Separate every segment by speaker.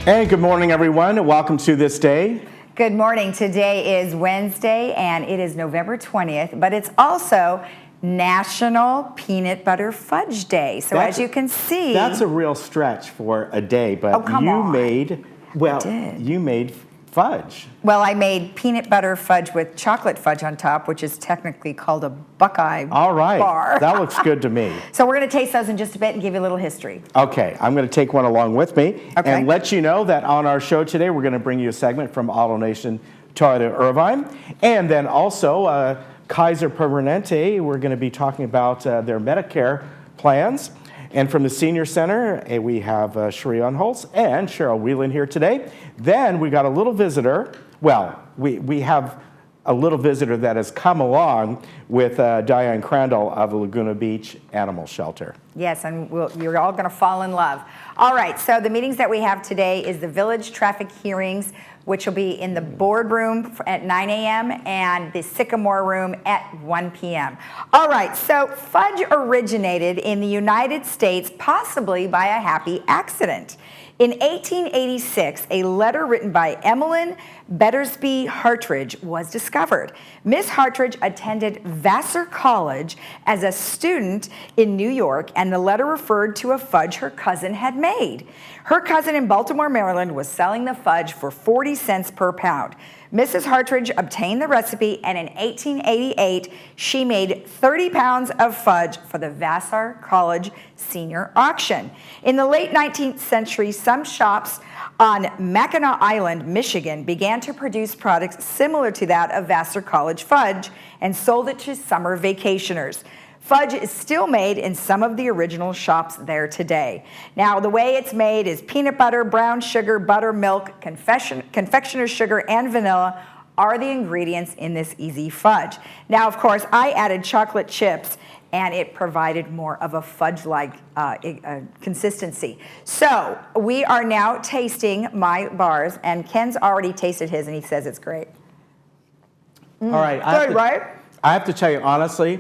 Speaker 1: Hey, good morning, everyone. Welcome to This Day.
Speaker 2: Good morning. Today is Wednesday, and it is November 20th, but it's also National Peanut Butter Fudge Day. So as you can see...
Speaker 1: That's a real stretch for a day, but you made fudge.
Speaker 2: Well, I made peanut butter fudge with chocolate fudge on top, which is technically called a Buckeye
Speaker 1: All right.
Speaker 2: bar.
Speaker 1: That looks good to me.
Speaker 2: So we're going to taste those in just a bit and give you a little history.
Speaker 1: Okay, I'm going to take one along with me and let you know that on our show today, we're going to bring you a segment from AutoNation Toyota Irvine, and then also Kaiser Permanente. We're going to be talking about their Medicare plans. And from the Senior Center, we have Sharion Holtz and Cheryl Whelan here today. Then we got a little visitor. Well, we have a little visitor that has come along with Diane Crandall of the Laguna Beach Animal Shelter.
Speaker 2: Yes, and you're all going to fall in love. All right, so the meetings that we have today is the Village Traffic Hearings, which will be in the boardroom at 9 a.m. and the Sycamore Room at 1 p.m. All right, so fudge originated in the United States, possibly by a happy accident. In 1886, a letter written by Emmeline Battersby Hartridge was discovered. Miss Hartridge attended Vassar College as a student in New York, and the letter referred to a fudge her cousin had made. Her cousin in Baltimore, Maryland, was selling the fudge for 40 cents per pound. Mrs. Hartridge obtained the recipe, and in 1888, she made 30 pounds of fudge for the Vassar College senior auction. In the late 19th century, some shops on Mackinac Island, Michigan, began to produce products similar to that of Vassar College fudge and sold it to summer vacationers. Fudge is still made in some of the original shops there today. Now, the way it's made is peanut butter, brown sugar, buttermilk, confectioner's sugar, and vanilla are the ingredients in this easy fudge. Now, of course, I added chocolate chips, and it provided more of a fudge-like consistency. So we are now tasting my bars, and Ken's already tasted his, and he says it's great.
Speaker 1: All right.
Speaker 2: Good, right?
Speaker 1: I have to tell you, honestly,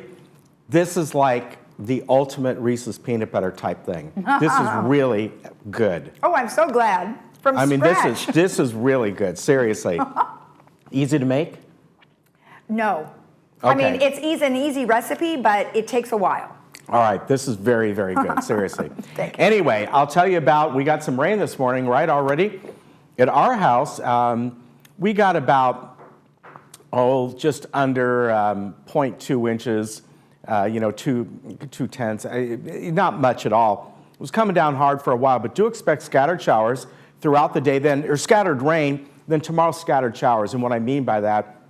Speaker 1: this is like the ultimate Reese's peanut butter type thing. This is really good.
Speaker 2: Oh, I'm so glad. From scratch.
Speaker 1: This is really good, seriously. Easy to make?
Speaker 2: No.
Speaker 1: Okay.
Speaker 2: I mean, it's an easy recipe, but it takes a while.
Speaker 1: All right, this is very, very good, seriously.
Speaker 2: Thank you.
Speaker 1: Anyway, I'll tell you about, we got some rain this morning, right, already. At our house, we got about, just under 0.2 inches, 2/10, not much at all. It was coming down hard for a while, but do expect scattered showers throughout the day, or scattered rain, then tomorrow scattered showers. And what I mean by that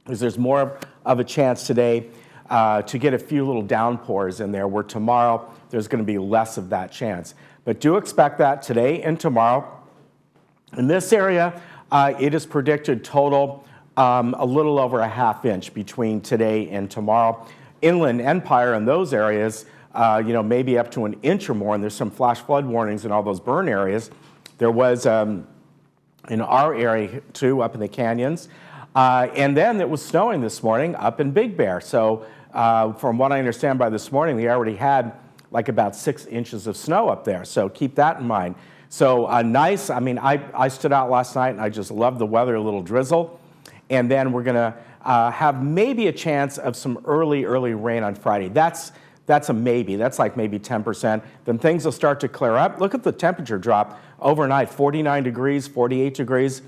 Speaker 1: is there's more of a chance today to get a few little downpours in there, where tomorrow there's going to be less of that chance. But do expect that today and tomorrow. In this area, it is predicted total a little over a ½ inch between today and tomorrow. Inland Empire in those areas, maybe up to an inch or more, and there's some flash flood warnings in all those burn areas. There was in our area too, up in the canyons. And then it was snowing this morning up in Big Bear. So from what I understand by this morning, they already had like about 6 inches of snow up there. So keep that in mind. So nice, I stood out last night and I just loved the weather, a little drizzle. And then we're gonna have maybe a chance of some early rain on Friday. That's a maybe. That's like maybe 10%. Then things will start to clear up. Look at the temperature drop overnight, 49 degrees, 48 degrees,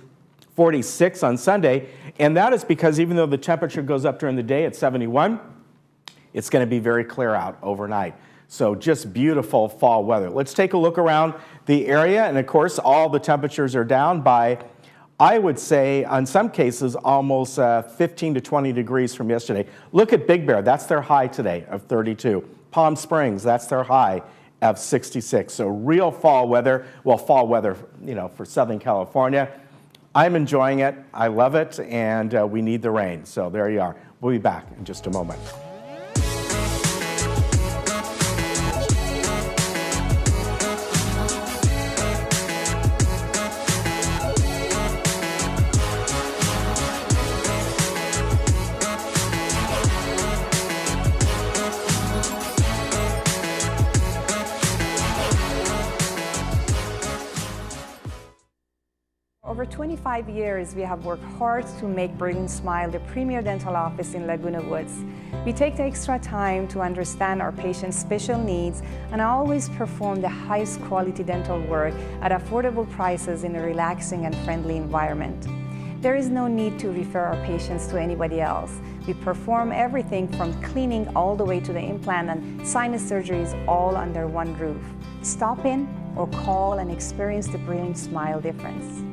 Speaker 1: 46 on Sunday. And that is because even though the temperature goes up during the day at 71, it's going to be very clear out overnight. So just beautiful fall weather. Let's take a look around the area. And of course, all the temperatures are down by, I would say, in some cases, almost 15 to 20 degrees from yesterday. Look at Big Bear. That's their high today of 32. Palm Springs, that's their high of 66. So real fall weather. Well, fall weather, for Southern California. I'm enjoying it. I love it. And we need the rain. So there you are. We'll be back in just a moment.
Speaker 3: 25 years, we have worked hard to make Brilliant Smile the premier dental office in Laguna Woods. We take the extra time to understand our patients' special needs and always perform the highest quality dental work at affordable prices in a relaxing and friendly environment. There is no need to refer our patients to anybody else. We perform everything from cleaning all the way to the implant and sinus surgeries all under one roof. Stop in or call and experience the Brilliant Smile difference.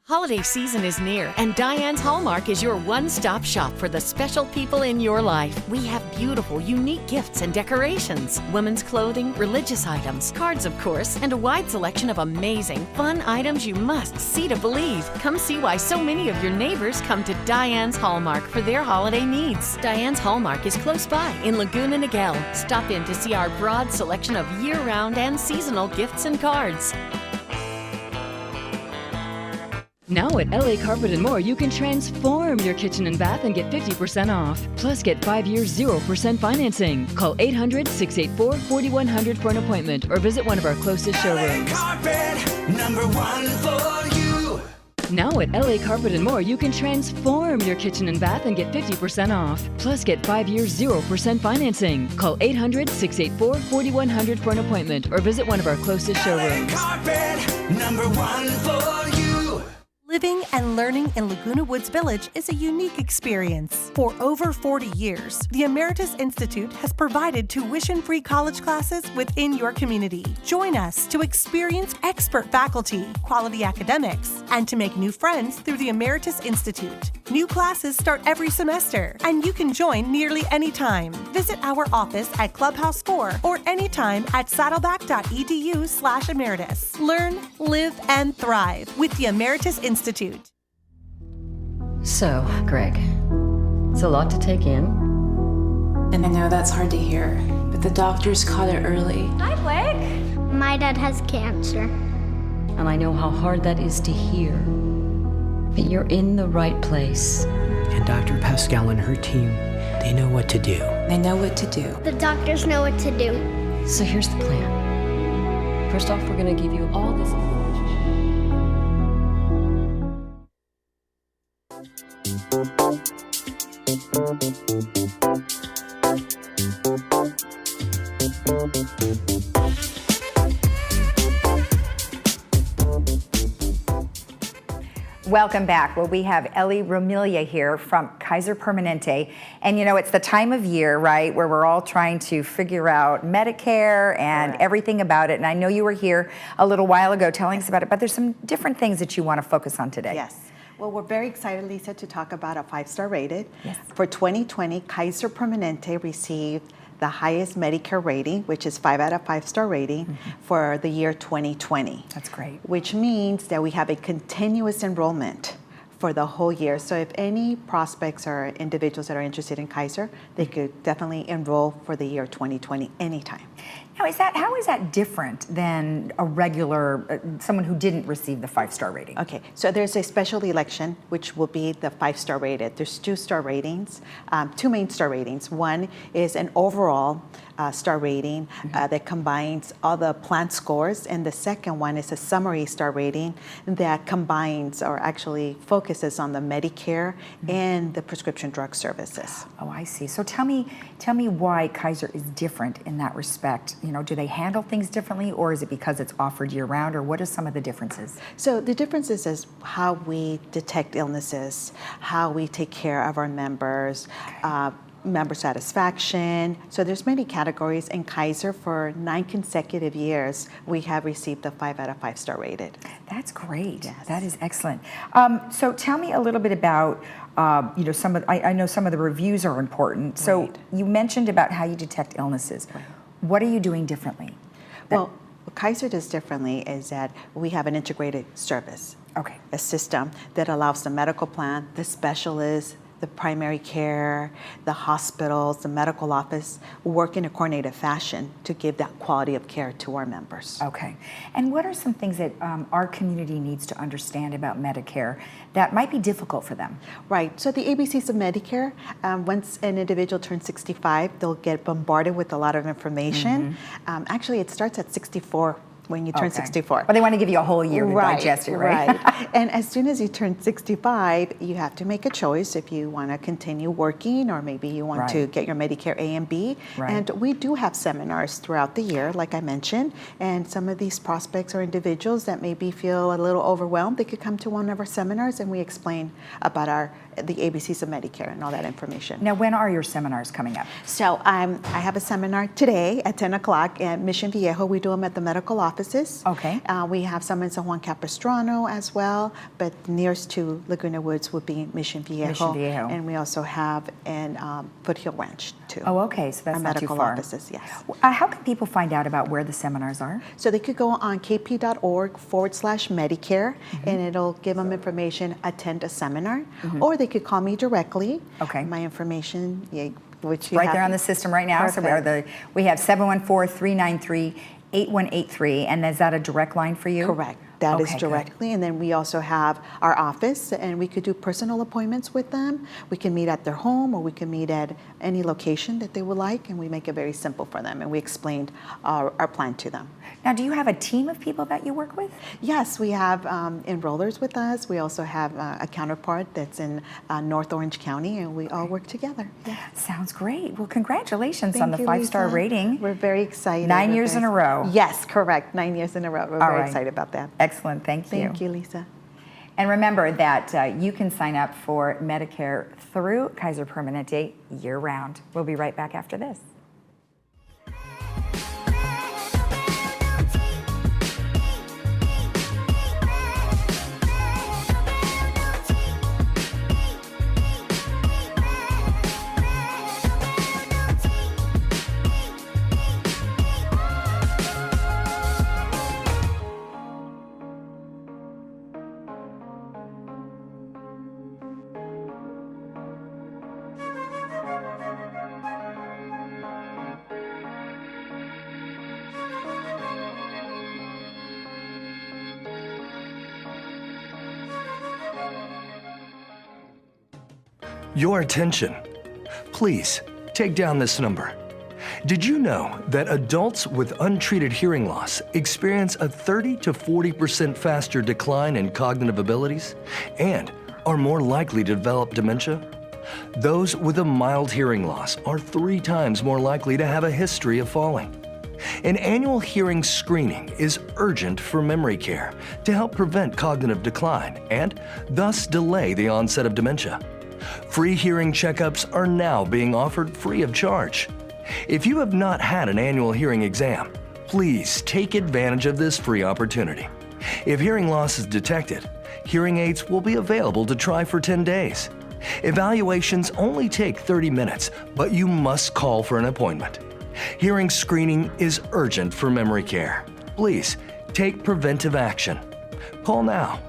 Speaker 4: Holiday season is near, and Diane's Hallmark is your one-stop shop for the special people in your life. We have beautiful, unique gifts and decorations, women's clothing, religious items, cards of course, and a wide selection of amazing, fun items you must see to believe. Come see why so many of your neighbors come to Diane's Hallmark for their holiday needs. Diane's Hallmark is close by in Laguna Niguel. Stop in to see our broad selection of year-round and seasonal gifts and cards.
Speaker 5: Now at LA Carpet & More, you can transform your kitchen and bath and get 50% off. Plus, get 5 years 0% financing. Call 800-684-4100 for an appointment or visit one of our closest showrooms.
Speaker 6: LA Carpet, #1 for you.
Speaker 5: Now at LA Carpet & More, you can transform your kitchen and bath and get 50% off. Plus, get 5 years 0% financing. Call 800-684-4100 for an appointment or visit one of our closest showrooms.
Speaker 6: LA Carpet, #1 for you.
Speaker 7: Living and learning in Laguna Woods Village is a unique experience. For over 40 years, the Emeritus Institute has provided tuition-free college classes within your community. Join us to experience expert faculty, quality academics, and to make new friends through the Emeritus Institute. New classes start every semester, and you can join nearly any time. Visit our office at Clubhouse 4 or anytime at saddleback.edu/emeritus. Learn, live, and thrive with the Emeritus Institute.
Speaker 8: So, Greg, it's a lot to take in.
Speaker 9: And I know that's hard to hear, but the doctors caught it early.
Speaker 2: Hi, Blake.
Speaker 10: My dad has cancer.
Speaker 8: And I know how hard that is to hear. But you're in the right place.
Speaker 11: And Dr. Pascal and her team, they know what to do.
Speaker 9: They know what to do.
Speaker 10: The doctors know what to do.
Speaker 8: So here's the plan. First off, we're going to give you all this information.
Speaker 2: Welcome back. Well, we have Ellie Romilia here from Kaiser Permanente. And you know, it's the time of year, right, where we're all trying to figure out Medicare and everything about it. And I know you were here a little while ago telling us about it, but there's some different things that you want to focus on today.
Speaker 12: Yes. Well, we're very excited, Lisa, to talk about a 5-star rated.
Speaker 2: Yes.
Speaker 12: For 2020, Kaiser Permanente received the highest Medicare rating, which is 5 out of 5-star rating for the year 2020.
Speaker 2: That's great.
Speaker 12: Which means that we have a continuous enrollment for the whole year. So if any prospects or individuals that are interested in Kaiser, they could definitely enroll for the year 2020 anytime.
Speaker 2: Now, how is that different than a regular, someone who didn't receive the 5-star rating?
Speaker 12: Okay, so there's a special election, which will be the 5-star rated. There's 2-star ratings, 2 main star ratings. One is an overall star rating that combines all the plan scores, and the second one is a summary star rating that combines or actually focuses on the Medicare and the prescription drug services.
Speaker 2: Oh, I see. So tell me why Kaiser is different in that respect. You know, do they handle things differently, or is it because it's offered year-round, or what are some of the differences?
Speaker 12: So the differences is how we detect illnesses, how we take care of our members, member satisfaction. So there's many categories. In Kaiser, for 9 consecutive years, we have received a 5 out of 5-star rated.
Speaker 2: That's great.
Speaker 12: Yes.
Speaker 2: That is excellent. So tell me a little bit about, you know, I know some of the reviews are important. So you mentioned about how you detect illnesses.
Speaker 12: Right.
Speaker 2: What are you doing differently?
Speaker 12: Well, what Kaiser does differently is that we have an integrated service.
Speaker 2: Okay.
Speaker 12: A system that allows the medical plan, the specialist, the primary care, the hospitals, the medical office work in a coordinated fashion to give that quality of care to our members.
Speaker 2: Okay. And what are some things that our community needs to understand about Medicare that might be difficult for them?
Speaker 12: Right. So the ABCs of Medicare, once an individual turns 65, they'll get bombarded with a lot of information. Actually, it starts at 64 when you turn 64.
Speaker 2: But they want to give you a whole year to digest it, right?
Speaker 12: Right. And as soon as you turn 65, you have to make a choice if you want to continue working or maybe you want to get your Medicare A and B.
Speaker 2: Right.
Speaker 12: And we do have seminars throughout the year, like I mentioned, and some of these prospects or individuals that maybe feel a little overwhelmed, they could come to one of our seminars and we explain about the ABCs of Medicare and all that information.
Speaker 2: Now, when are your seminars coming up?
Speaker 12: So I have a seminar today at 10 o'clock at Mission Viejo. We do them at the medical offices.
Speaker 2: Okay.
Speaker 12: We have some in San Juan Capistrano as well, but nearest to Laguna Woods would be Mission Viejo.
Speaker 2: Mission Viejo.
Speaker 12: And we also have in Foothill Ranch too.
Speaker 2: Oh, okay, so that's
Speaker 12: our
Speaker 2: not too
Speaker 12: medical
Speaker 2: far.
Speaker 12: offices, yes.
Speaker 2: How can people find out about where the seminars are?
Speaker 12: So they could go on kp.org/Medicare, and it'll give them information, attend a seminar, or they could call me directly.
Speaker 2: Okay.
Speaker 12: My information, which you
Speaker 2: Right
Speaker 12: have
Speaker 2: there on the system right now.
Speaker 12: Perfect.
Speaker 2: So we have 714-393-8183, and is that a direct line for you?
Speaker 12: Correct. That is
Speaker 2: Okay,
Speaker 12: directly. And then we also have our office, and we could do personal appointments with them. We can meet at their home, or we can meet at any location that they would like, and we make it very simple for them. And we explained our plan to them.
Speaker 2: Now, do you have a team of people that you work with?
Speaker 12: Yes, we have enrollers with us. We also have a counterpart that's in North Orange County, and we all work together. Yeah.
Speaker 2: Sounds great. Well, congratulations
Speaker 12: Thank
Speaker 2: on the
Speaker 12: you,
Speaker 2: 5-star
Speaker 12: Lisa.
Speaker 2: rating.
Speaker 12: We're very excited.
Speaker 2: 9 years in a row.
Speaker 12: Yes, correct. 9 years in a row. We're very excited about that.
Speaker 2: Excellent. Thank you.
Speaker 12: Thank you, Lisa.
Speaker 2: And remember that you can sign up for Medicare through Kaiser Permanente year-round. We'll be right back after this.
Speaker 13: Your attention. Please take down this number. Did you know that adults with untreated hearing loss experience a 30 to 40% faster decline in cognitive abilities and are more likely to develop dementia? Those with a mild hearing loss are 3 times more likely to have a history of falling. An annual hearing screening is urgent for memory care to help prevent cognitive decline and thus delay the onset of dementia. Free hearing checkups are now being offered free of charge. If you have not had an annual hearing exam, please take advantage of this free opportunity. If hearing loss is detected, hearing aids will be available to try for 10 days. Evaluations only take 30 minutes, but you must call for an appointment. Hearing screening is urgent for memory care. Please take preventive action. Call now.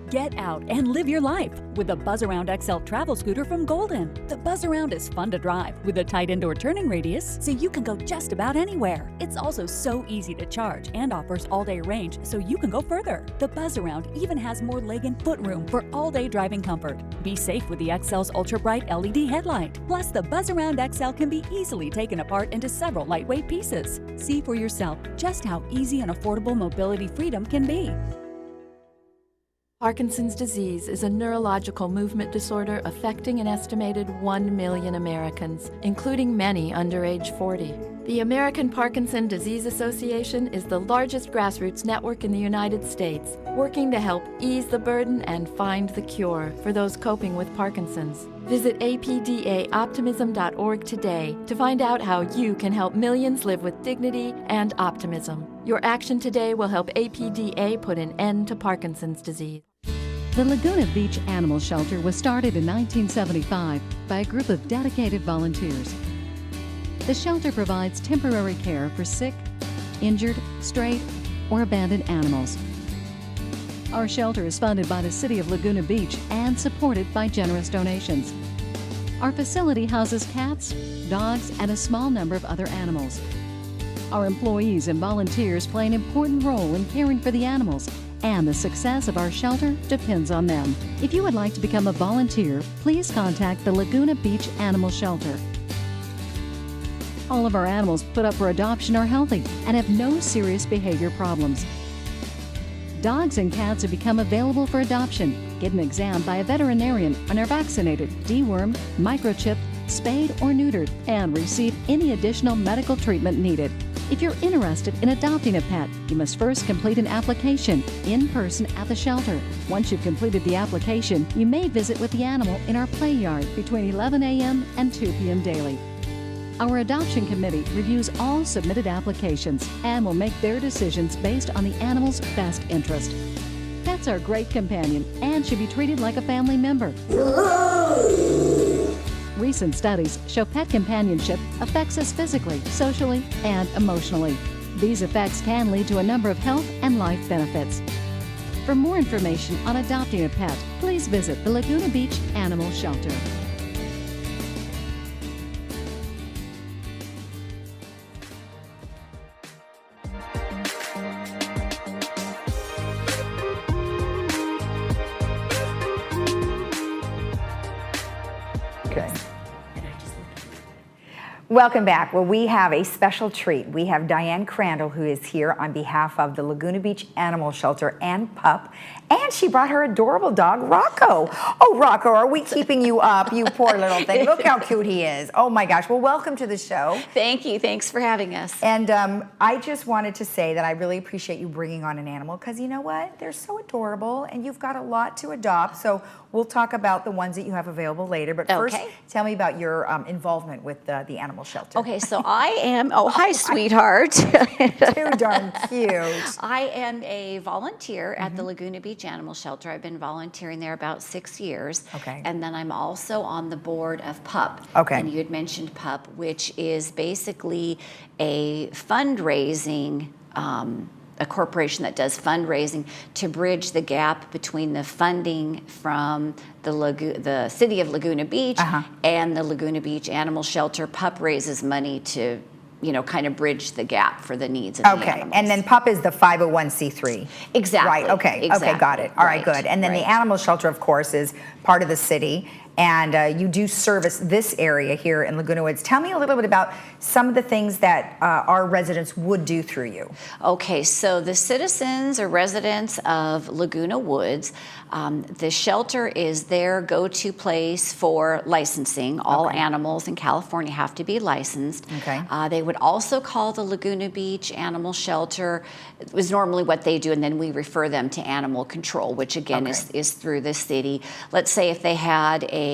Speaker 14: Get out and live your life with the Buzz Around XL travel scooter from Golden. The Buzz Around is fun to drive with a tight indoor turning radius so you can go just about anywhere. It's also so easy to charge and offers all-day range so you can go further. The Buzz Around even has more leg and foot room for all-day driving comfort. Be safe with the XL's ultra-bright LED headlight. Plus, the Buzz Around XL can be easily taken apart into several lightweight pieces. See for yourself just how easy and affordable mobility freedom can be.
Speaker 15: Parkinson's disease is a neurological movement disorder affecting an estimated 1 million Americans, including many under age 40. The American Parkinson Disease Association is the largest grassroots network in the United States, working to help ease the burden and find the cure for those coping with Parkinson's. Visit apdaoptimism.org today to find out how you can help millions live with dignity and optimism. Your action today will help APDA put an end to Parkinson's disease.
Speaker 16: The Laguna Beach Animal Shelter was started in 1975 by a group of dedicated volunteers. The shelter provides temporary care for sick, injured, strayed, or abandoned animals. Our shelter is funded by the City of Laguna Beach and supported by generous donations. Our facility houses cats, dogs, and a small number of other animals. Our employees and volunteers play an important role in caring for the animals, and the success of our shelter depends on them. If you would like to become a volunteer, please contact the Laguna Beach Animal Shelter. All of our animals put up for adoption are healthy and have no serious behavior problems. Dogs and cats have become available for adoption. Get an exam by a veterinarian and are vaccinated, dewormed, microchipped, spayed or neutered, and receive any additional medical treatment needed. If you're interested in adopting a pet, you must first complete an application in person at the shelter. Once you've completed the application, you may visit with the animal in our play yard between 11 a.m. and 2 p.m. daily. Our adoption committee reviews all submitted applications and will make their decisions based on the animal's best interest. Pets are a great companion and should be treated like a family member. Recent studies show pet companionship affects us physically, socially, and emotionally. These effects can lead to a number of health and life benefits. For more information on adopting a pet, please visit the Laguna Beach Animal Shelter.
Speaker 2: Welcome back. Well, we have a special treat. We have Diane Crandall, who is here on behalf of the Laguna Beach Animal Shelter and Pup, and she brought her adorable dog, Rocco. Oh, Rocco, are we keeping you up, you poor little thing? Look how cute he is. Oh my gosh. Well, welcome to the show.
Speaker 17: Thank you. Thanks for having us.
Speaker 2: And I just wanted to say that I really appreciate you bringing on an animal, because you know what? They're so adorable, and you've got a lot to adopt. So we'll talk about the ones that you have available later. But first, tell me about your involvement with the animal shelter.
Speaker 17: Okay, so I am, oh, hi, sweetheart.
Speaker 2: Too darn cute.
Speaker 17: I am a volunteer at the Laguna Beach Animal Shelter. I've been volunteering there about 6 years. Okay. And then I'm also on the board of PUP. Okay. And you had mentioned PUP, which is basically a fundraising a corporation that does fundraising to bridge the gap between the funding from the city of Laguna Beach and the Laguna Beach Animal Shelter. PUP raises money to, you know, kind of bridge the gap for the needs of the animals.
Speaker 2: And then PUP is the 501c3.
Speaker 17: Exactly.
Speaker 2: Right, okay, okay, got it. All right, good. And then the animal shelter, of course, is part of the city. And you do service this area here in Laguna Woods. Tell me a little bit about some of the things that our residents would do through you.
Speaker 17: Okay, so the citizens or residents of Laguna Woods, the shelter is their go-to place for licensing. All animals in California have to be licensed. Okay. They would also call the Laguna Beach Animal Shelter. It was normally what they do, and then we refer them to animal control, which again is through the city. Let's say if they had a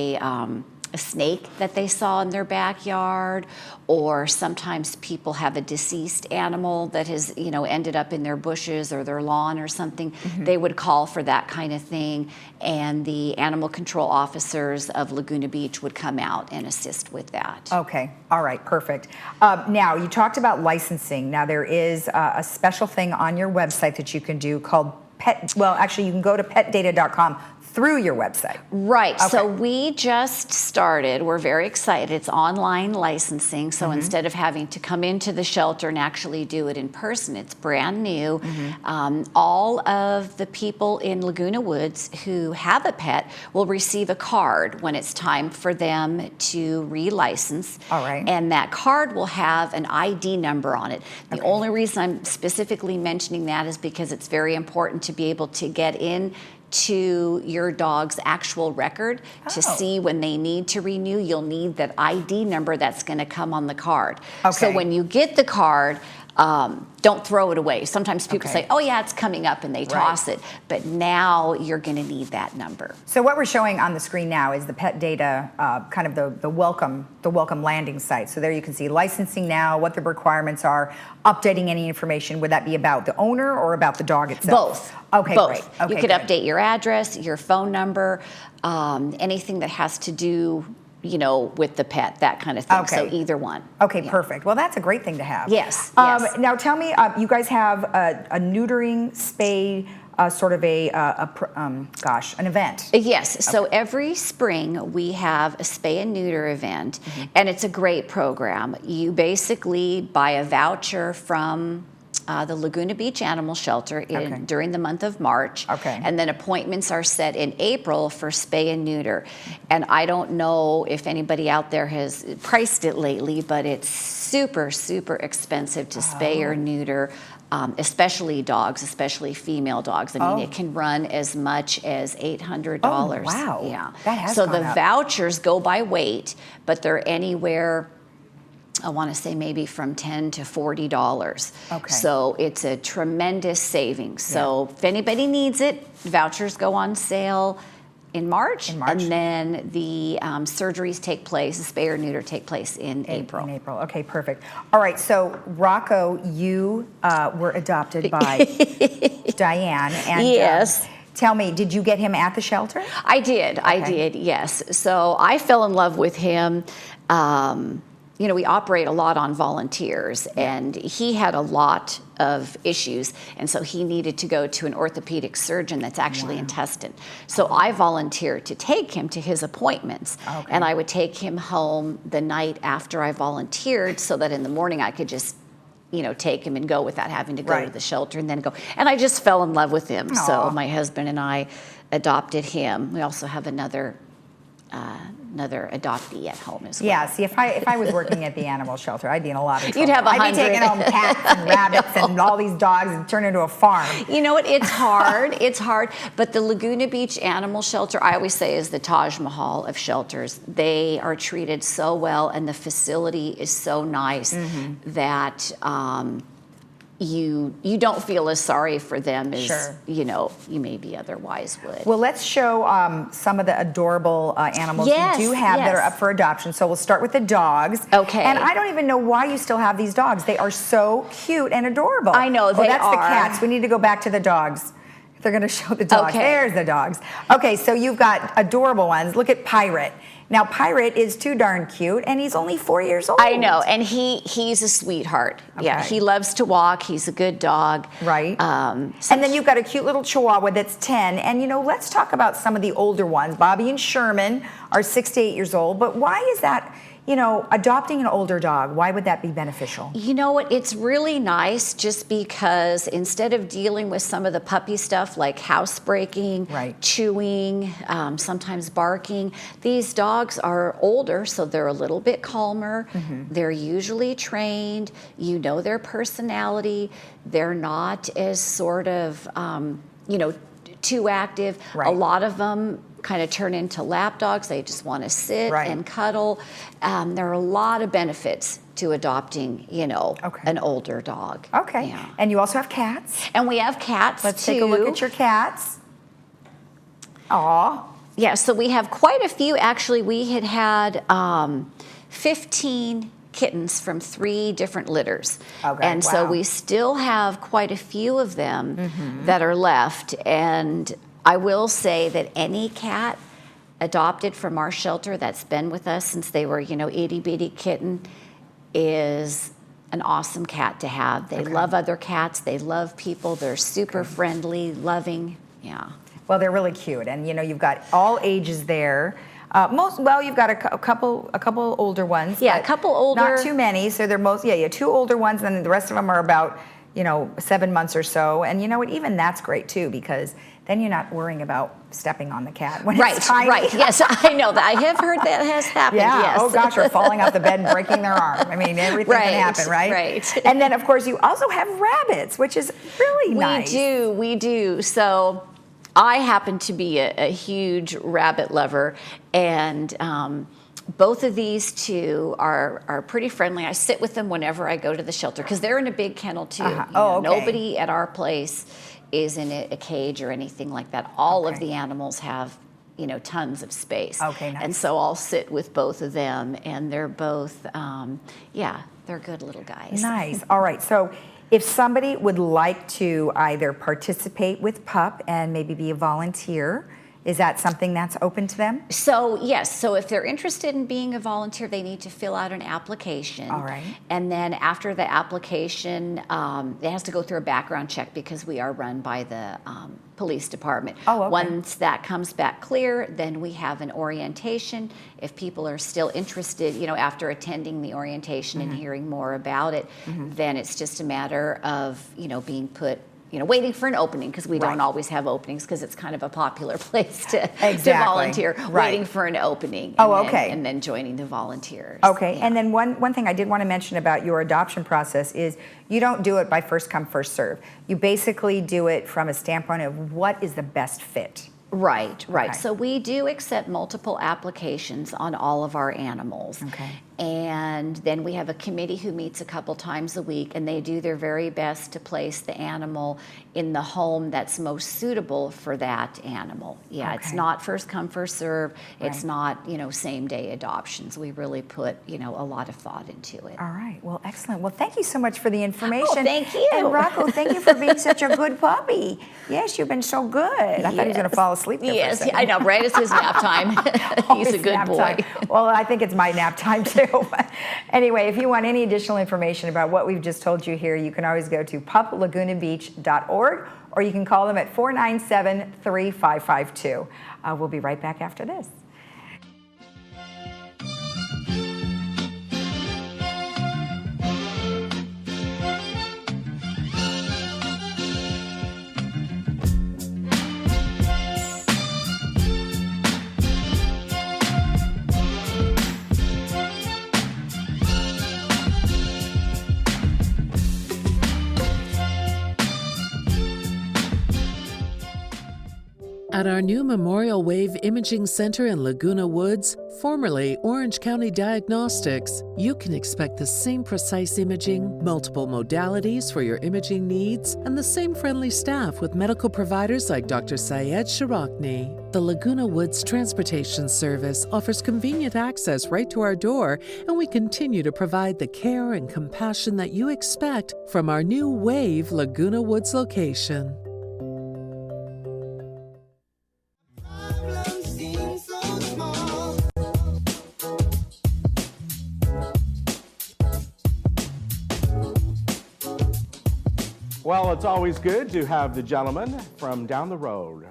Speaker 17: snake that they saw in their backyard, or sometimes people have a deceased animal that has, you know, ended up in their bushes or their lawn or something. They would call for that kind of thing, and the animal control officers of Laguna Beach would come out and assist with that.
Speaker 2: Okay, all right, perfect. Now, you talked about licensing. Now, there is a special thing on your website that you can do called actually, you can go to petdata.com through your website.
Speaker 17: Right, so we just started, we're very excited, it's online licensing, so instead of having to come into the shelter and actually do it in person, it's brand new. All of the people in Laguna Woods who have a pet will receive a card when it's time for them to relicense. All right. And that card will have an ID number on it. The only reason I'm specifically mentioning that is because it's very important to be able to get in to your dog's actual record to see when they need to renew. You'll need that ID number that's going to come on the card. So when you get the card, don't throw it away. Sometimes people say, oh yeah, it's coming up, and they toss it. But now you're going to need that number.
Speaker 2: So what we're showing on the screen now is the pet data, kind of the welcome landing site. So there you can see licensing now, what the requirements are, updating any information. Would that be about the owner or about the dog itself?
Speaker 17: Both.
Speaker 2: Okay,
Speaker 17: Both.
Speaker 2: great. Okay,
Speaker 17: you could update your address, your phone number, anything that has to do, you know, with the pet, that kind of thing. So either one.
Speaker 2: Okay, perfect. Well, that's a great thing to have.
Speaker 17: Yes.
Speaker 2: Now tell me, you guys have a neutering, spay, sort of an event.
Speaker 17: Yes. So every spring we have a spay and neuter event, and it's a great program. You basically buy a voucher from the Laguna Beach Animal Shelter during the month of March.
Speaker 2: Okay.
Speaker 17: And then appointments are set in April for spay and neuter. And I don't know if anybody out there has priced it lately, but it's super, super expensive to spay or neuter. Especially dogs, especially female dogs. I mean, it can run as much as $800.
Speaker 2: Oh, wow.
Speaker 17: Yeah.
Speaker 2: That has
Speaker 17: so
Speaker 2: gone
Speaker 17: the
Speaker 2: up.
Speaker 17: vouchers go by weight, but they're anywhere, I want to say maybe from $10 to $40.
Speaker 2: Okay.
Speaker 17: So it's a tremendous savings. So if anybody needs it, vouchers go on sale in March. And then the surgeries take place, the spay or neuter take place in April.
Speaker 2: In April. Okay, perfect. All right, so Rocco, you were adopted by Diane. And,
Speaker 17: yes.
Speaker 2: Tell me, did you get him at the shelter?
Speaker 17: I did. I did, yes. So I fell in love with him. You know, we operate a lot on volunteers, and he had a lot of issues, and so he needed to go to an orthopedic surgeon that's actually in Tustin. So I volunteered to take him to his appointments, and I would take him home the night after I volunteered so that in the morning I could just, you know, take him and go without having to go to the shelter and then go. And I just fell in love with him. So my husband and I adopted him. We also have another adoptee at home as well.
Speaker 2: Yeah, see, if I was working at the animal shelter, I'd be in a lot of trouble.
Speaker 17: You'd have 100.
Speaker 2: I'd be taking home cats and rabbits and all these dogs and turn into a farm.
Speaker 17: You know what? It's hard. It's hard. But the Laguna Beach Animal Shelter, I always say, is the Taj Mahal of shelters. They are treated so well, and the facility is so nice that you don't feel as sorry for them as you know you maybe otherwise would.
Speaker 2: Well, let's show some of the adorable animals we do have that are up for adoption. So we'll start with the dogs.
Speaker 17: Okay.
Speaker 2: And I don't even know why you still have these dogs. They are so cute and adorable.
Speaker 17: I know, they
Speaker 2: that's
Speaker 17: are.
Speaker 2: the cats. We need to go back to the dogs. They're going to show the dogs.
Speaker 17: Okay.
Speaker 2: There's the dogs. Okay, so you've got adorable ones. Look at Pirate. Now, Pirate is too darn cute, and he's only 4 years old.
Speaker 17: I know, and he's a sweetheart. Yeah, he loves to walk. He's a good dog.
Speaker 2: Right. And then you've got a cute little Chihuahua that's 10. And, you know, let's talk about some of the older ones. Bobby and Sherman are 6 to 8 years old. But why is that, you know, adopting an older dog, why would that be beneficial?
Speaker 17: You know what? It's really nice just because instead of dealing with some of the puppy stuff like housebreaking, chewing, sometimes barking, these dogs are older, so they're a little bit calmer. They're usually trained. You know their personality. They're not as sort of, you know, too active. A lot of them kind of turn into lap dogs. They just want to sit and cuddle. There are a lot of benefits to adopting, you know, an older dog.
Speaker 2: Okay. Yeah. And you also have cats.
Speaker 17: And we have cats
Speaker 2: Let's
Speaker 17: too.
Speaker 2: take a look at your cats. Aw.
Speaker 17: Yeah, so we have quite a few. Actually, we had 15 kittens from 3 different litters. And so we still have quite a few of them that are left. And I will say that any cat adopted from our shelter that's been with us since they were, you know, itty bitty kitten is an awesome cat to have. They love other cats. They love people. They're super friendly, loving. Yeah.
Speaker 2: Well, they're really cute. And, you know, you've got all ages there. You've got a couple older ones.
Speaker 17: Yeah, a couple older.
Speaker 2: Not too many. So they're most, 2 older ones, and then the rest of them are about, you know, 7 months or so. And you know what? Even that's great too, because then you're not worrying about stepping on the cat when it's tiny.
Speaker 17: Right. Yes, I know that. I have heard that has happened.
Speaker 2: Yeah.
Speaker 17: Yes.
Speaker 2: Oh gosh, or falling off the bed and breaking their arm. I mean, everything can happen, right?
Speaker 17: Right.
Speaker 2: And then of course you also have rabbits, which is really nice.
Speaker 17: We do. So I happen to be a huge rabbit lover, and both of these two are pretty friendly. I sit with them whenever I go to the shelter because they're in a big kennel too. You know, nobody at our place is in a cage or anything like that. All of the animals have, you know, tons of space.
Speaker 2: Okay, nice.
Speaker 17: And so I'll sit with both of them, and they're both, they're good little guys.
Speaker 2: Nice. All right. So if somebody would like to either participate with PUP and maybe be a volunteer, Is that something that's open to them?
Speaker 17: So yes, so if they're interested in being a volunteer, they need to fill out an application.
Speaker 2: All right.
Speaker 17: And then after the application, it has to go through a background check because we are run by the police department.
Speaker 2: Oh, okay.
Speaker 17: Once that comes back clear, then we have an orientation. If people are still interested, after attending the orientation and hearing more about it, then it's just a matter of, being put, waiting for an opening, because we don't always have openings, because it's kind of a popular place to volunteer. Waiting for an opening. And then joining the volunteers.
Speaker 2: Okay, and then one thing I did want to mention about your adoption process is you don't do it by first come, first serve. You basically do it from a standpoint of what is the best fit.
Speaker 17: Right.
Speaker 2: Okay.
Speaker 17: So we do accept multiple applications on all of our animals.
Speaker 2: Okay.
Speaker 17: And then we have a committee who meets a couple times a week, and they do their very best to place the animal in the home that's most suitable for that animal. Yeah, it's not first come, first serve. It's not, same day adoptions. We really put, a lot of thought into it.
Speaker 2: All right. Well, excellent. Well, thank you so much for the information.
Speaker 17: Oh, thank you.
Speaker 2: And Rocco, thank you for being such a good puppy. Yes, you've been so good. I thought he was going to fall asleep there for a second.
Speaker 17: I know, right? It's his nap time. He's a good boy.
Speaker 2: Time. Well, I think it's my nap time too. Anyway, if you want any additional information about what we've just told you here, you can always go to puplagunabeach.org, or you can call them at 497-3552. We'll be right back after this.
Speaker 18: At our new Memorial Wave Imaging Center in Laguna Woods, formerly Orange County Diagnostics, you can expect the same precise imaging, multiple modalities for your imaging needs, and the same friendly staff with medical providers like Dr. Syed Sharakni. The Laguna Woods Transportation Service offers convenient access right to our door, and we continue to provide the care and compassion that you expect from our new Wave Laguna Woods location.
Speaker 1: Well, it's always good to have the gentleman from down the road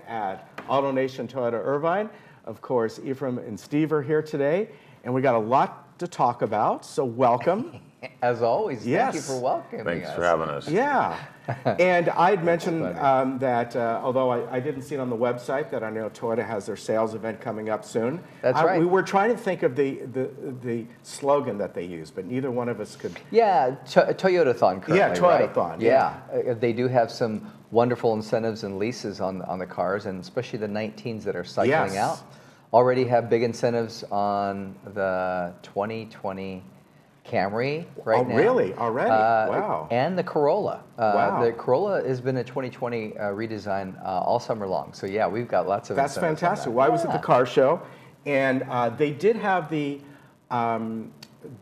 Speaker 1: at AutoNation Toyota Irvine. Of course, Ephraim and Steve are here today, and we got a lot to talk about, so welcome.
Speaker 19: As always, thank you for welcoming us.
Speaker 20: Thanks for having us.
Speaker 1: Yeah. And I'd mentioned that, although I didn't see it on the website, that I know Toyota has their sales event coming up soon.
Speaker 19: That's right.
Speaker 1: We were trying to think of the slogan that they use, but neither one of us could.
Speaker 19: Yeah, Toyotathon currently,
Speaker 1: Yeah, Toyotathon.
Speaker 19: Right? Yeah. They do have some wonderful incentives and leases on the cars, and especially the 19s that are cycling out. Already have big incentives on the 2020 Camry right now.
Speaker 1: Oh, really? Already? Wow.
Speaker 19: And the Corolla.
Speaker 1: Wow.
Speaker 19: The Corolla has been a 2020 redesign all summer long. So yeah, we've got lots of
Speaker 1: That's
Speaker 19: incentives
Speaker 1: fantastic.
Speaker 19: on that.
Speaker 1: Well, I was at the car show, and they did have the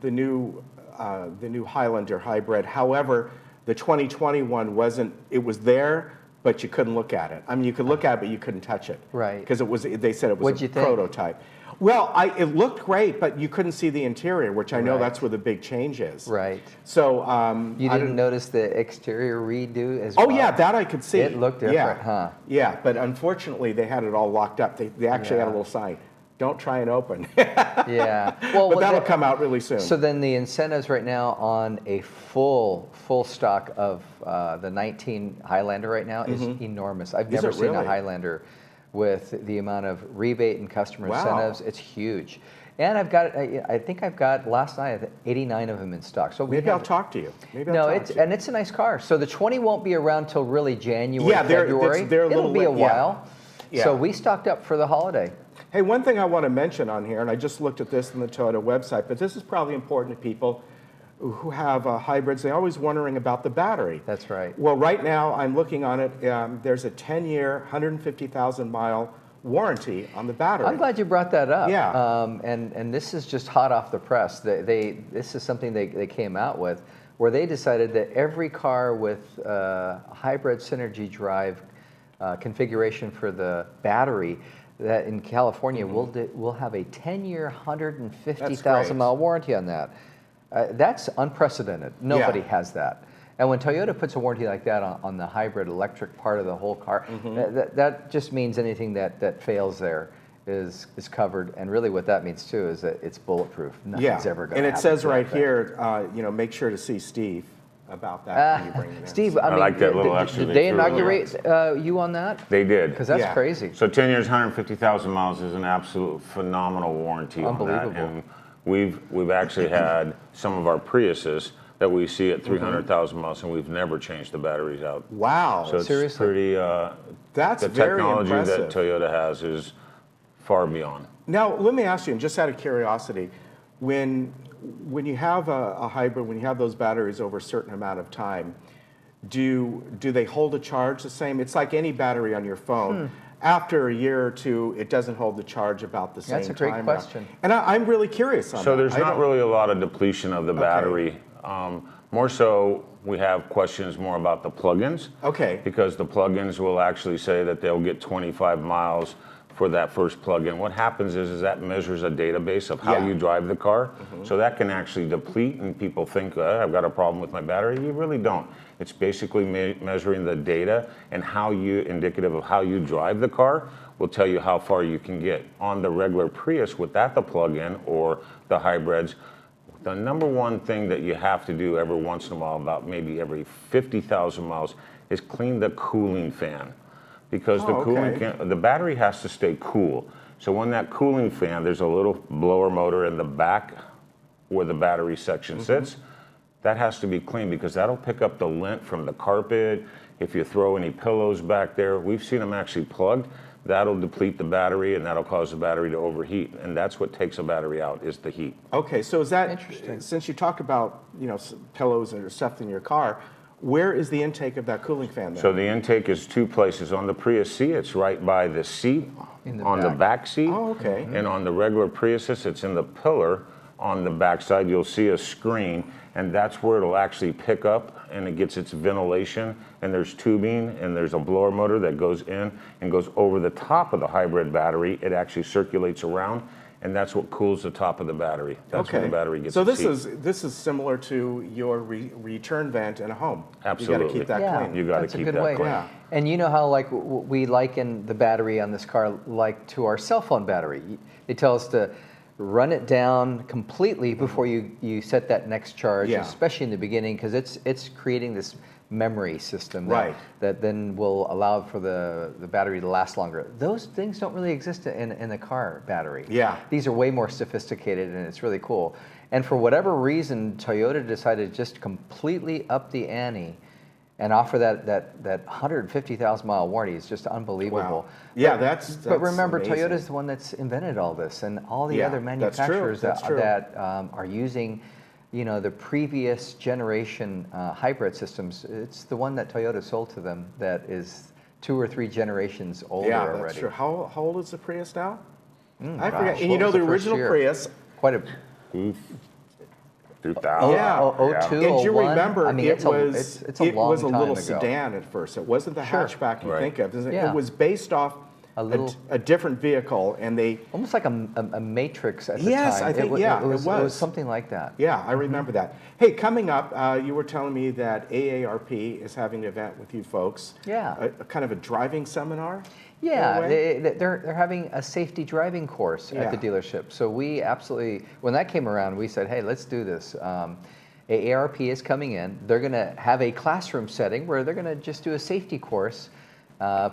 Speaker 1: new Highlander hybrid. However, the 2021 wasn't. It was there, but you couldn't look at it. I mean, you could look at it, but you couldn't touch it.
Speaker 19: Right.
Speaker 1: Because it was. They said it was
Speaker 19: What'd
Speaker 1: a
Speaker 19: you think?
Speaker 1: prototype. Well, it looked great, but you couldn't see the interior, which I know that's where the big change is.
Speaker 19: Right.
Speaker 1: So
Speaker 19: you didn't notice the exterior redo as well?
Speaker 1: Oh yeah, that I could see.
Speaker 19: It looked different, huh?
Speaker 1: Yeah, but unfortunately they had it all locked up. They actually had a little sign, "Don't try and open."
Speaker 19: Yeah. Well,
Speaker 1: but that'll come out really soon.
Speaker 19: So then the incentives right now on a full stock of the 19 Highlander right now is enormous. I've never seen a Highlander with the amount of rebate and customer incentives. It's huge. And I think I've got last night 89 of them in stock. So
Speaker 1: maybe I'll talk to you.
Speaker 19: And it's a nice car. So the 20 won't be around till really January,
Speaker 1: February.
Speaker 19: It'll be a while. Yeah. So we stocked up for the holiday.
Speaker 1: Hey, one thing I want to mention on here, and I just looked at this on the Toyota website, but this is probably important to people who have hybrids. They're always wondering about the battery.
Speaker 19: That's right.
Speaker 1: Well, right now I'm looking on it. There's a 10-year, 150,000-mile warranty on the battery.
Speaker 19: I'm glad you brought that up.
Speaker 1: Yeah.
Speaker 19: And this is just hot off the press. This is something they came out with, where they decided that every car with hybrid Synergy drive configuration for the battery, that in California we'll have a 10-year, 150,000-mile warranty on that. That's unprecedented. Nobody has that. And when Toyota puts a warranty like that on the hybrid electric part of the whole car, that just means anything that fails there is covered. And really what that means too is that it's bulletproof. Nothing's ever going to happen.
Speaker 1: And it says right here, you know, make sure to see Steve about that when you bring it in.
Speaker 19: Steve, I mean,
Speaker 20: like that little extra
Speaker 19: did they inaugurate you on that?
Speaker 20: They did.
Speaker 19: Because that's crazy.
Speaker 20: So 10 years, 150,000 miles is an absolute phenomenal warranty on that. And we've actually had some of our Priuses that we see at 300,000 miles, and we've never changed the batteries out.
Speaker 1: Wow.
Speaker 20: So it's pretty,
Speaker 1: that's
Speaker 20: the
Speaker 1: very
Speaker 20: technology
Speaker 1: impressive.
Speaker 20: that Toyota has is far beyond.
Speaker 1: Now, let me ask you, and just out of curiosity, when you have a hybrid, when you have those batteries over a certain amount of time, do they hold a charge the same? It's like any battery on your phone. After a year or two, it doesn't hold the charge about the same time.
Speaker 19: That's a great question.
Speaker 1: And I'm really curious on that.
Speaker 20: So there's not really a lot of depletion of the battery. More so, we have questions more about the plugins.
Speaker 1: Okay.
Speaker 20: Because the plugins will actually say that they'll get 25 miles for that first plug-in. What happens is that measures a database of how you drive the car. So that can actually deplete, and people think, I've got a problem with my battery. You really don't. It's basically measuring the data, and how you, indicative of how you drive the car, will tell you how far you can get. On the regular Prius, without the plug-in or the hybrids, the number one thing that you have to do every once in a while, about maybe every 50,000 miles, is clean the cooling fan. Because the battery has to stay cool. So when that cooling fan, there's a little blower motor in the back where the battery section sits, that has to be clean, because that'll pick up the lint from the carpet. If you throw any pillows back there, we've seen them actually plugged. That'll deplete the battery, and that'll cause the battery to overheat. And that's what takes a battery out, is the heat.
Speaker 1: Okay, so is that, since you talked about, you know, pillows or stuff in your car, where is the intake of that cooling fan then?
Speaker 20: So the intake is two places. On the Prius C, it's right by the seat, on the back seat.
Speaker 1: Oh, okay.
Speaker 20: And on the regular Priuses, it's in the pillar on the back side. You'll see a screen, and that's where it'll actually pick up, and it gets its ventilation, and there's tubing, and there's a blower motor that goes in and goes over the top of the hybrid battery. It actually circulates around, and that's what cools the top of the battery. That's where the battery gets its heat.
Speaker 1: this is similar to your return vent in a home.
Speaker 20: Absolutely.
Speaker 1: You got to keep that clean.
Speaker 20: You got to keep that clean.
Speaker 19: Yeah. And you know how we liken the battery on this car like to our cell phone battery. They tell us to run it down completely before you set that next charge, especially in the beginning, because it's creating this memory system that then will allow for the battery to last longer. Those things don't really exist in the car battery.
Speaker 1: Yeah.
Speaker 19: These are way more sophisticated, and it's really cool. And for whatever reason, Toyota decided to just completely up the ante and offer that 150,000 mile warranty. Is just unbelievable.
Speaker 1: Wow. Yeah, that's
Speaker 19: but remember,
Speaker 1: amazing.
Speaker 19: Toyota's the one that's invented all this, and all the other manufacturers that are using, you know, the previous generation hybrid systems. It's the one that Toyota sold to them that is 2 or 3 generations older already.
Speaker 1: Yeah, that's true. How old is the Prius now?
Speaker 19: I
Speaker 1: forget. And you know the original Prius.
Speaker 19: Quite a.
Speaker 20: 2000.
Speaker 1: Yeah.
Speaker 19: 02,
Speaker 1: And you
Speaker 19: 01?
Speaker 1: remember,
Speaker 19: I mean,
Speaker 1: it was
Speaker 19: a long
Speaker 1: a
Speaker 19: time
Speaker 1: little
Speaker 19: ago.
Speaker 1: sedan at first. It wasn't the hatchback you think of.
Speaker 19: Yeah.
Speaker 1: It was based off a different vehicle, and they
Speaker 19: almost like a Matrix at the time.
Speaker 1: Yes, I think
Speaker 19: it was something like that.
Speaker 1: Yeah, I remember that. Hey, coming up, you were telling me that AARP is having an event with you folks.
Speaker 19: Yeah,
Speaker 1: a kind of a driving seminar.
Speaker 19: Yeah, they're having a safety driving course at the dealership. So we absolutely, when that came around, we said, hey, let's do this. AARP is coming in. They're going to have a classroom setting where they're going to just do a safety course,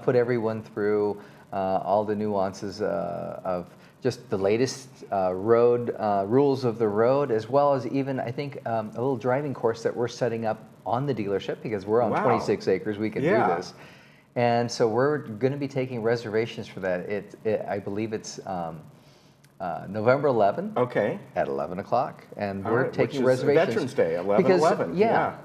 Speaker 19: put everyone through all the nuances of just the latest road rules of the road, as well as even, I think, a little driving course that we're setting up on the dealership, because we're on 26 acres. We can do this. And so we're going to be taking reservations for that. I believe it's November 11th.
Speaker 1: Okay.
Speaker 19: At 11 o'clock, and we're taking
Speaker 1: which is
Speaker 19: reservations.
Speaker 1: Veterans Day, 11/11.
Speaker 19: Yeah,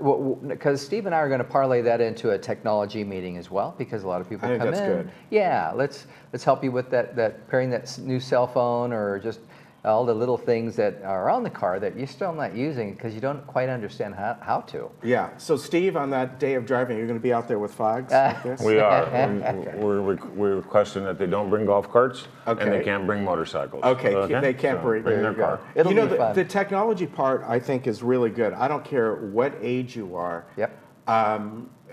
Speaker 19: because Steve and I are going to parlay that into a technology meeting as well, because a lot of people come in.
Speaker 1: That's good.
Speaker 19: Yeah, let's help you with that pairing that new cell phone, or just all the little things that are on the car that you're still not using because you don't quite understand how to.
Speaker 1: Yeah. So Steve, on that day of driving, you're going to be out there with flags like this?
Speaker 20: We are. We're requesting that they don't bring golf carts and they can't bring motorcycles.
Speaker 1: Okay, they can't bring
Speaker 20: their car.
Speaker 19: It'll be fun.
Speaker 1: The technology part, I think, is really good. I don't care what age you are.
Speaker 19: Yep.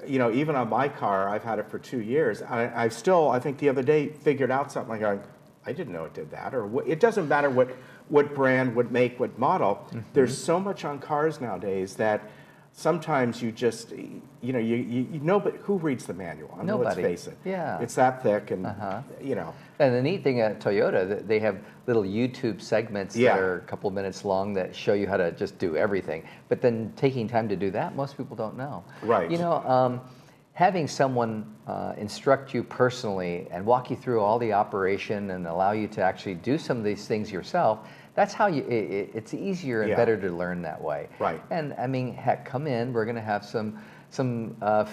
Speaker 1: You know, even on my car, I've had it for 2 years. I think the other day, figured out something. I'm going, I didn't know it did that. Or it doesn't matter what brand, what make, what model. There's so much on cars nowadays that sometimes you just, you know, but who reads the manual? I mean,
Speaker 19: Nobody.
Speaker 1: let's face it.
Speaker 19: Yeah.
Speaker 1: It's that thick and, you know.
Speaker 19: And the neat thing at Toyota, they have little YouTube segments that are a couple minutes long that show you how to just do everything. But then taking time to do that, most people don't know.
Speaker 1: Right.
Speaker 19: You know, having someone instruct you personally and walk you through all the operation and allow you to actually do some of these things yourself, that's how it's easier and better to learn that way.
Speaker 1: Right.
Speaker 19: And I mean, heck, come in, we're going to have some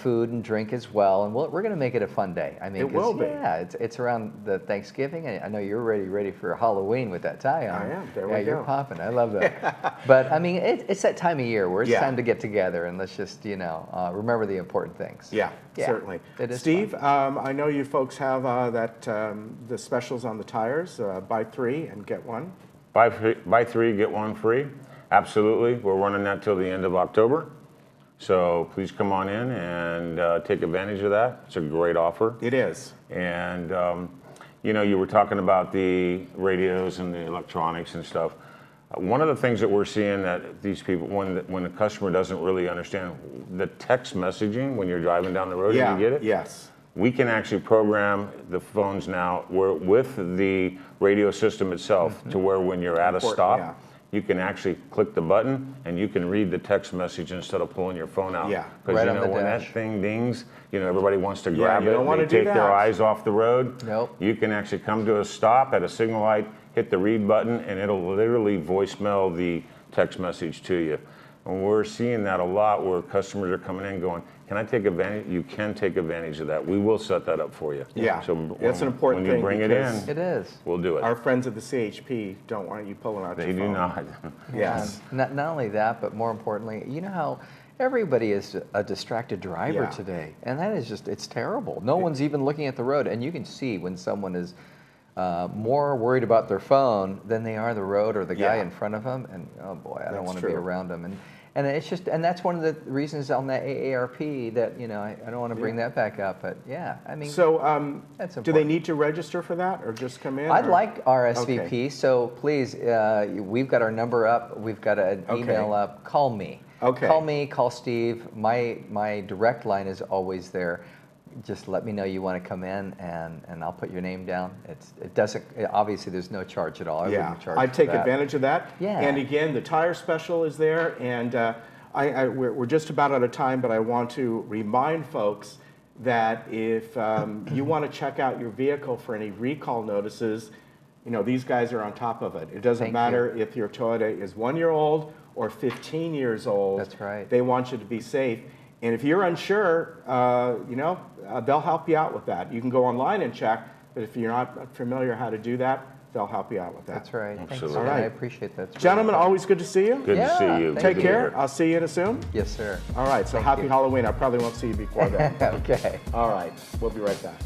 Speaker 19: food and drink as well, and we're going to make it a fun day. I mean,
Speaker 1: it will be.
Speaker 19: Yeah, it's around the Thanksgiving, and I know you're ready for Halloween with that tie on.
Speaker 1: I am. There we
Speaker 19: go. You're popping. I love that. But I mean, it's that time of year where it's time to get together and let's just remember the important things.
Speaker 1: Yeah, certainly.
Speaker 19: It is
Speaker 1: Steve,
Speaker 19: fun.
Speaker 1: I know you folks have the specials on the tires. Buy 3 and get 1.
Speaker 20: Buy 3, get 1 free. Absolutely. We're running that till the end of October. So please come on in and take advantage of that. It's a great offer.
Speaker 1: It is.
Speaker 20: And, you were talking about the radios and the electronics and stuff. One of the things that we're seeing that these people, when a customer doesn't really understand the text messaging when you're driving down the road, and you get it?
Speaker 1: Yes.
Speaker 20: We can actually program the phones now with the radio system itself to where when you're at a stop, you can actually click the button and you can read the text message instead of pulling your phone out.
Speaker 1: Yeah.
Speaker 20: Because when that thing dings, everybody wants to grab it. They take their eyes off the road.
Speaker 19: Nope.
Speaker 20: You can actually come to a stop at a signal light, hit the read button, and it'll literally voicemail the text message to you. And we're seeing that a lot where customers are coming in going, can I take advantage? You can take advantage of that. We will set that up for you.
Speaker 1: Yeah,
Speaker 20: so
Speaker 1: that's an important thing.
Speaker 20: When you bring it in,
Speaker 19: it is.
Speaker 20: We'll do it.
Speaker 1: Our friends at the CHP don't want you pulling out your phone.
Speaker 20: They do not.
Speaker 1: Yes.
Speaker 19: Not only that, but more importantly, you know how everybody is a distracted driver today. And that is it's terrible. No one's even looking at the road. And you can see when someone is more worried about their phone than they are the road or the guy in front of them. And oh boy, I don't want to be around them. And it's and that's one of the reasons on that AARP that, I don't want to bring that back up, but I mean.
Speaker 1: So
Speaker 19: that's
Speaker 1: do they need to register for that or just come in?
Speaker 19: I'd like RSVP, so please, we've got our number up, we've got an email up, call me.
Speaker 1: Okay.
Speaker 19: Call me, call Steve, my direct line is always there. Just let me know you want to come in, and I'll put your name down. Obviously there's no charge at all. I wouldn't charge
Speaker 1: I'd take
Speaker 19: for that.
Speaker 1: advantage of that.
Speaker 19: Yeah.
Speaker 1: And again, the tire special is there, and we're just about out of time, but I want to remind folks that if you want to check out your vehicle for any recall notices, these guys are on top of it. It doesn't matter if your Toyota is 1 year old or 15 years old.
Speaker 19: That's right.
Speaker 1: They want you to be safe. And if you're unsure, they'll help you out with that. You can go online and check, but if you're not familiar how to do that, they'll help you out with that.
Speaker 19: That's right.
Speaker 20: Absolutely.
Speaker 19: All
Speaker 1: right.
Speaker 19: I appreciate that.
Speaker 1: Gentlemen, always good to see you.
Speaker 20: Good to see you.
Speaker 1: Take care. I'll see you soon.
Speaker 19: Yes, sir.
Speaker 1: All right, so happy Halloween. I probably won't see you before then.
Speaker 19: Okay.
Speaker 1: All right, we'll be right back.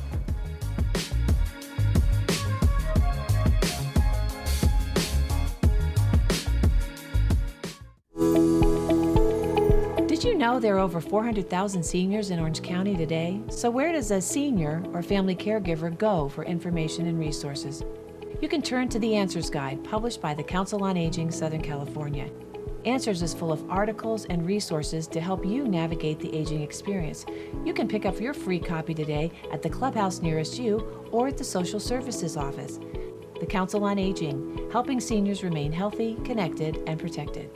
Speaker 21: Did you know there are over 400,000 seniors in Orange County today? So where does a senior or family caregiver go for information and resources? You can turn to the Answers Guide published by the Council on Aging Southern California. Answers is full of articles and resources to help you navigate the aging experience. You can pick up your free copy today at the clubhouse nearest you or at the Social Services Office. The Council on Aging, helping seniors remain healthy, connected, and protected.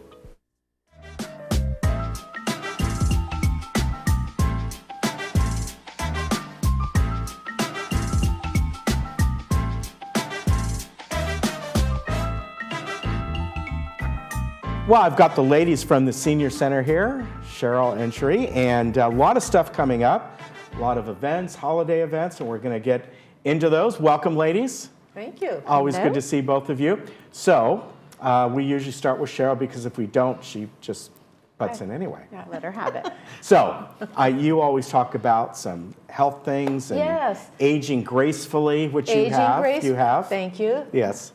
Speaker 1: Well, I've got the ladies from the Senior Center here, Cheryl and Cherie, and a lot of stuff coming up, a lot of events, holiday events, and we're going to get into those. Welcome, ladies.
Speaker 3: Thank you.
Speaker 1: Always
Speaker 3: Hello.
Speaker 1: good to see both of you. So we usually start with Cheryl because if we don't, she just butts in anyway.
Speaker 3: Yeah, let her have it.
Speaker 1: So you always talk about some health things and
Speaker 3: Yes.
Speaker 1: aging gracefully, which you
Speaker 3: Aging
Speaker 1: have.
Speaker 3: gracefully.
Speaker 1: You have.
Speaker 3: Thank you.
Speaker 1: Yes.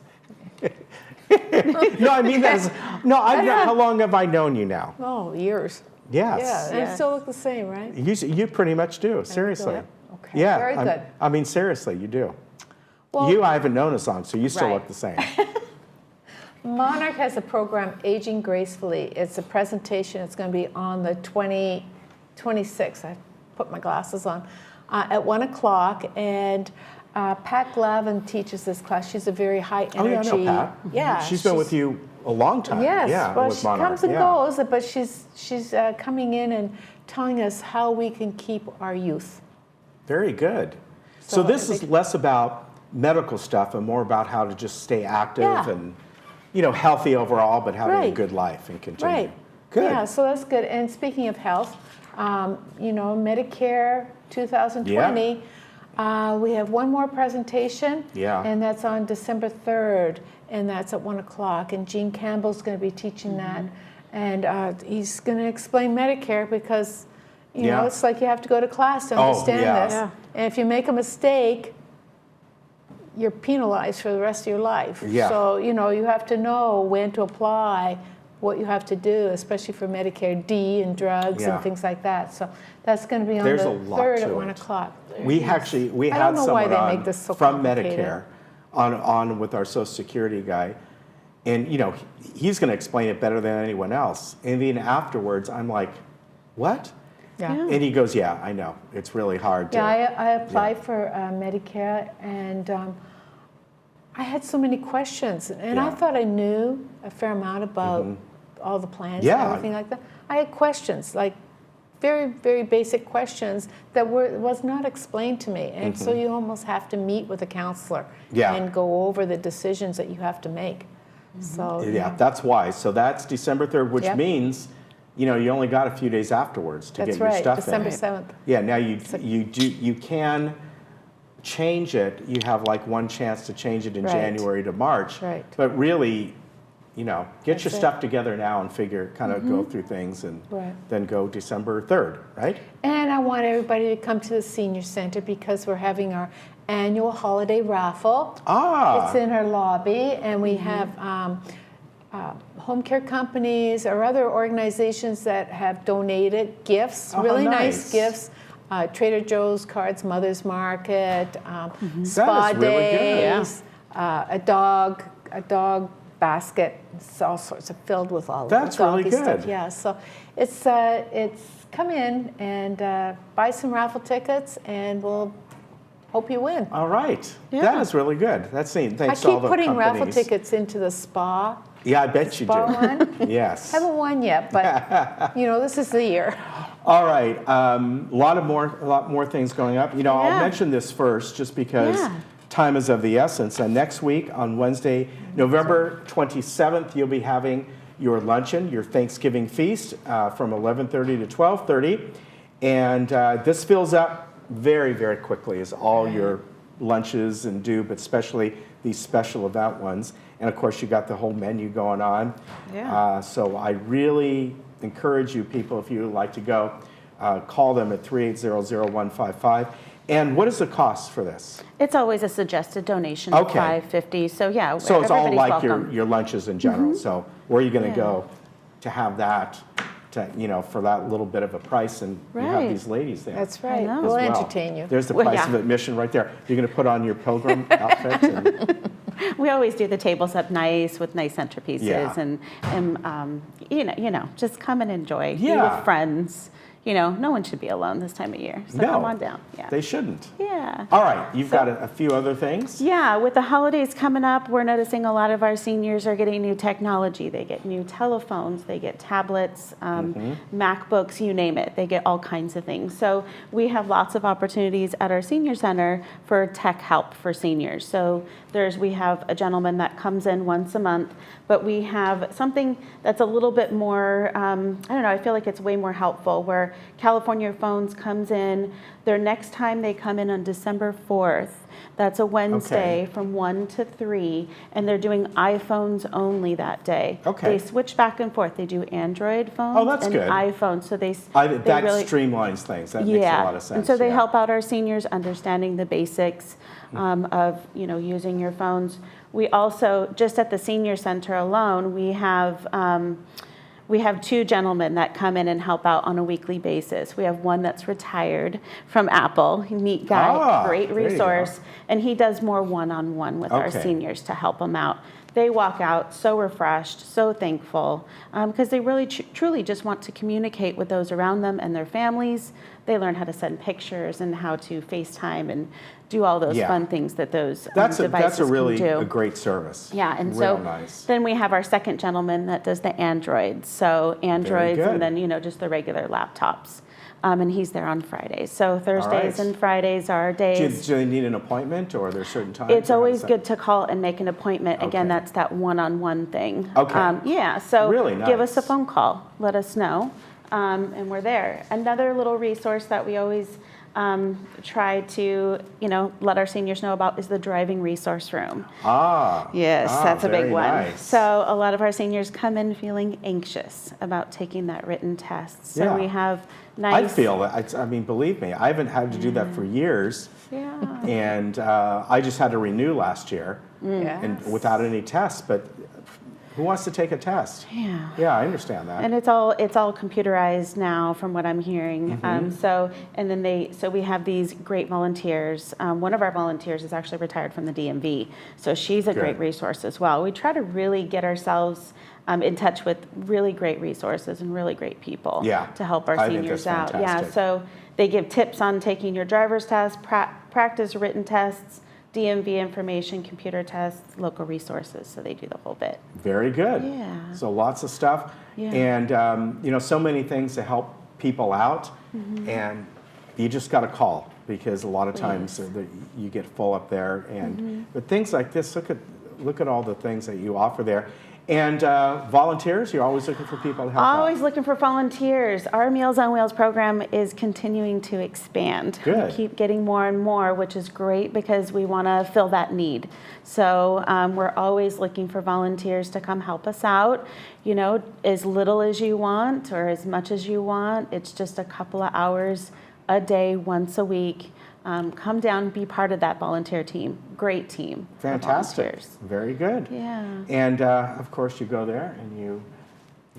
Speaker 1: No, I mean that as no. How long have I known you now?
Speaker 3: Oh, years.
Speaker 1: Yes.
Speaker 3: Yeah, and I still look the same, right?
Speaker 1: You pretty much do. Seriously.
Speaker 3: Okay.
Speaker 1: Yeah.
Speaker 3: Very good.
Speaker 1: I mean, seriously, you do.
Speaker 3: Well,
Speaker 1: you, I haven't known as long, so you still
Speaker 3: Right.
Speaker 1: look the same.
Speaker 3: Monarch has a program, Aging Gracefully. It's a presentation. It's going to be on the 26th. I put my glasses on. At 1 o'clock. And Pat Glavin teaches this class. She's a very high energy.
Speaker 1: Oh, yeah, I know Pat.
Speaker 3: Yeah.
Speaker 1: She's been with you a long time.
Speaker 3: Yes,
Speaker 1: Yeah,
Speaker 3: well,
Speaker 1: with
Speaker 3: she
Speaker 1: Monarch.
Speaker 3: comes and
Speaker 1: Yeah.
Speaker 3: goes, but she's coming in and telling us how we can keep our youth.
Speaker 1: Very good.
Speaker 3: So
Speaker 1: So this
Speaker 3: I
Speaker 1: is
Speaker 3: think-
Speaker 1: less about medical stuff and more about how to just stay active
Speaker 3: Yeah.
Speaker 1: and, healthy overall, but having a
Speaker 3: Right.
Speaker 1: good life and continue.
Speaker 3: Right.
Speaker 1: Good.
Speaker 3: Yeah, so that's good. And speaking of health, Medicare 2020, we have one more presentation.
Speaker 1: Yeah.
Speaker 3: And that's on December 3rd, and that's at 1 o'clock. And Gene Campbell's going to be teaching that. And he's going to explain Medicare because,
Speaker 1: Yeah.
Speaker 3: it's like you have to go to class to
Speaker 1: Oh,
Speaker 3: understand
Speaker 1: yeah.
Speaker 3: this.
Speaker 1: Yeah.
Speaker 3: And if you make a mistake, you're penalized for the rest of your life.
Speaker 1: Yeah.
Speaker 3: So, you have to know when to apply, what you have to do, especially for Medicare D and drugs
Speaker 1: Yeah.
Speaker 3: and things like that. So that's going to be on
Speaker 1: There's
Speaker 3: the
Speaker 1: a lot
Speaker 3: 3rd
Speaker 1: to
Speaker 3: at 1
Speaker 1: it.
Speaker 3: o'clock.
Speaker 1: We
Speaker 3: I
Speaker 1: had
Speaker 3: don't know why
Speaker 1: someone
Speaker 3: they
Speaker 1: on
Speaker 3: make this so
Speaker 1: from
Speaker 3: complicated.
Speaker 1: Medicare on with our Social Security guy, and he's going to explain it better than anyone else. And then afterwards, I'm like, what?
Speaker 3: Yeah.
Speaker 1: And he goes, yeah, I know. It's really hard to.
Speaker 3: Yeah, I applied for Medicare, and I had so many questions, and I
Speaker 1: Yeah.
Speaker 3: thought I knew a fair amount about all the plans
Speaker 1: Yeah.
Speaker 3: and everything like that. I had questions, like very, very basic questions that was not explained to me, and so you almost have to meet with a counselor
Speaker 1: Yeah.
Speaker 3: and go over the decisions that you have to make. So
Speaker 1: Yeah, that's why. So that's December 3rd, which
Speaker 3: Yep.
Speaker 1: means, you only got a few days afterwards to
Speaker 3: That's
Speaker 1: get your
Speaker 3: right,
Speaker 1: stuff
Speaker 3: December
Speaker 1: in.
Speaker 3: 7th.
Speaker 1: Yeah, now you can change it. You have like one chance to change it in
Speaker 3: Right.
Speaker 1: January to March.
Speaker 3: Right.
Speaker 1: But really, get
Speaker 3: That's
Speaker 1: your
Speaker 3: it.
Speaker 1: stuff together now and kind of go through things and
Speaker 3: Right.
Speaker 1: then go December 3rd, right?
Speaker 3: And I want everybody to come to the Senior Center because we're having our annual holiday raffle. It's in our lobby, and we have home care companies or other organizations that have donated gifts,
Speaker 1: Oh,
Speaker 3: really
Speaker 1: nice.
Speaker 3: nice gifts. Trader Joe's cards, Mother's Market, spa
Speaker 1: That is really good.
Speaker 3: days, a dog basket. It's all sorts of filled with all
Speaker 1: That's
Speaker 3: the doggy
Speaker 1: really good.
Speaker 3: stuff. Yeah, so it's come in and buy some raffle tickets, and we'll hope you win.
Speaker 1: All right.
Speaker 3: Yeah.
Speaker 1: That is really good. That's neat.
Speaker 3: I
Speaker 1: Thanks to all
Speaker 3: keep
Speaker 1: the
Speaker 3: putting raffle
Speaker 1: companies.
Speaker 3: tickets into the spa.
Speaker 1: Yeah, I bet you do.
Speaker 3: Spa one.
Speaker 1: Yes.
Speaker 3: Haven't won yet, but this is the year.
Speaker 1: All right, a lot more things going up. I'll mention this first, just because time is of the essence. And next week on Wednesday, November 27th, you'll be having your luncheon, your Thanksgiving feast, from 11:30 to 12:30, and this fills up very, very quickly, as all your lunches and do, but especially these special event ones. And of course, you got the whole menu going on.
Speaker 12: Yeah.
Speaker 1: So I really encourage you people, if you would like to go, call them at 380-0155. And what is the cost for this?
Speaker 22: It's always a suggested donation
Speaker 1: Okay.
Speaker 22: of $5.50. So yeah,
Speaker 1: So it's all
Speaker 22: everybody's
Speaker 1: like
Speaker 22: welcome.
Speaker 1: your lunches in general. So where are you going to
Speaker 22: Yeah.
Speaker 1: go to have that, for that little bit of a price? And you have
Speaker 3: Right.
Speaker 1: these ladies there.
Speaker 3: That's right.
Speaker 1: as
Speaker 3: We'll
Speaker 1: well.
Speaker 3: entertain you.
Speaker 1: There's the
Speaker 22: Well,
Speaker 1: price
Speaker 22: yeah.
Speaker 1: of admission right there. You're going to put on your pilgrim outfit. And,
Speaker 22: We always do the tables up nice with nice centerpieces
Speaker 1: Yeah.
Speaker 22: and just come and enjoy. Be
Speaker 1: Yeah.
Speaker 22: with friends. No one should be alone this time of year. So
Speaker 1: No.
Speaker 22: come on down. Yeah.
Speaker 1: They shouldn't.
Speaker 22: Yeah.
Speaker 1: All right, you've got a few other things.
Speaker 22: Yeah, with the holidays coming up, we're noticing a lot of our seniors are getting new technology. They get new telephones, they get tablets, MacBooks, you name it. They get all kinds of things. So we have lots of opportunities at our senior center for tech help for seniors. So we have a gentleman that comes in once a month, but we have something that's a little bit more, I feel like it's way more helpful, where California Phones comes in. Their next time they come in on December 4th. That's a Wednesday from 1 to 3, and they're doing iPhones only that day.
Speaker 1: Okay.
Speaker 22: They switch back and forth. They do Android phones and
Speaker 1: good.
Speaker 22: iPhones. So they
Speaker 1: that
Speaker 22: really
Speaker 1: streamlines things. That makes a lot of sense.
Speaker 22: And so they help out our seniors understanding the basics of using your phones. We also, just at the senior center alone, we have 2 gentlemen that come in and help out on a weekly basis. We have one that's retired from Apple, neat guy, great resource, and he does more one-on-one with our seniors to help them out. They walk out so refreshed, so thankful, because they really truly just want to communicate with those around them and their families. They learn how to send pictures and how to FaceTime and do all those fun things that those devices can do.
Speaker 1: That's a great service.
Speaker 22: Yeah, and
Speaker 1: Real
Speaker 22: so
Speaker 1: nice.
Speaker 22: then we have our second gentleman that does the Androids. So Androids and then, just the regular laptops. And he's there on Fridays. So Thursdays and Fridays are days.
Speaker 1: Do they need an appointment, or are there certain times?
Speaker 22: It's always good to call and make an appointment. Again, that's that one-on-one thing.
Speaker 1: Okay.
Speaker 22: So
Speaker 1: really nice.
Speaker 22: Give us a phone call. Let us know. And we're there. Another little resource that we always try to, let our seniors know about is the driving resource room. Yes, that's a big one.
Speaker 1: Nice.
Speaker 22: So a lot of our seniors come in feeling anxious about taking that written test. So we have nice.
Speaker 1: I feel that. I mean, believe me, I haven't had to do that for years.
Speaker 22: Yeah.
Speaker 1: And I just had to renew last year, and without any tests. But who wants to take a test?
Speaker 22: Yeah.
Speaker 1: Yeah, I understand that.
Speaker 22: And it's all computerized now, from what I'm hearing. So we have these great volunteers. One of our volunteers is actually retired from the DMV, so she's a great resource as well. We try to really get ourselves in touch with really great resources and really great people to help our seniors out.
Speaker 1: Fantastic.
Speaker 22: Yeah, so they give tips on taking your driver's test, practice written tests, DMV information, computer tests, local resources, so they do the whole bit.
Speaker 1: Very good.
Speaker 22: Yeah.
Speaker 1: So lots of stuff, and so many things to help people out, and you just got to call, because a lot of times you get full up there, and but things like this, look at all the things that you offer there. And volunteers, you're always looking for people to help out.
Speaker 22: Always looking for volunteers. Our Meals on Wheels program is continuing to expand.
Speaker 1: Good.
Speaker 22: We keep getting more and more, which is great because we want to fill that need. So we're always looking for volunteers to come help us out. As little as you want or as much as you want. It's just a couple of hours a day, once a week. Come down and be part of that volunteer team. Great team.
Speaker 1: Fantastic. Very good.
Speaker 22: Yeah.
Speaker 1: And of course, you go there and you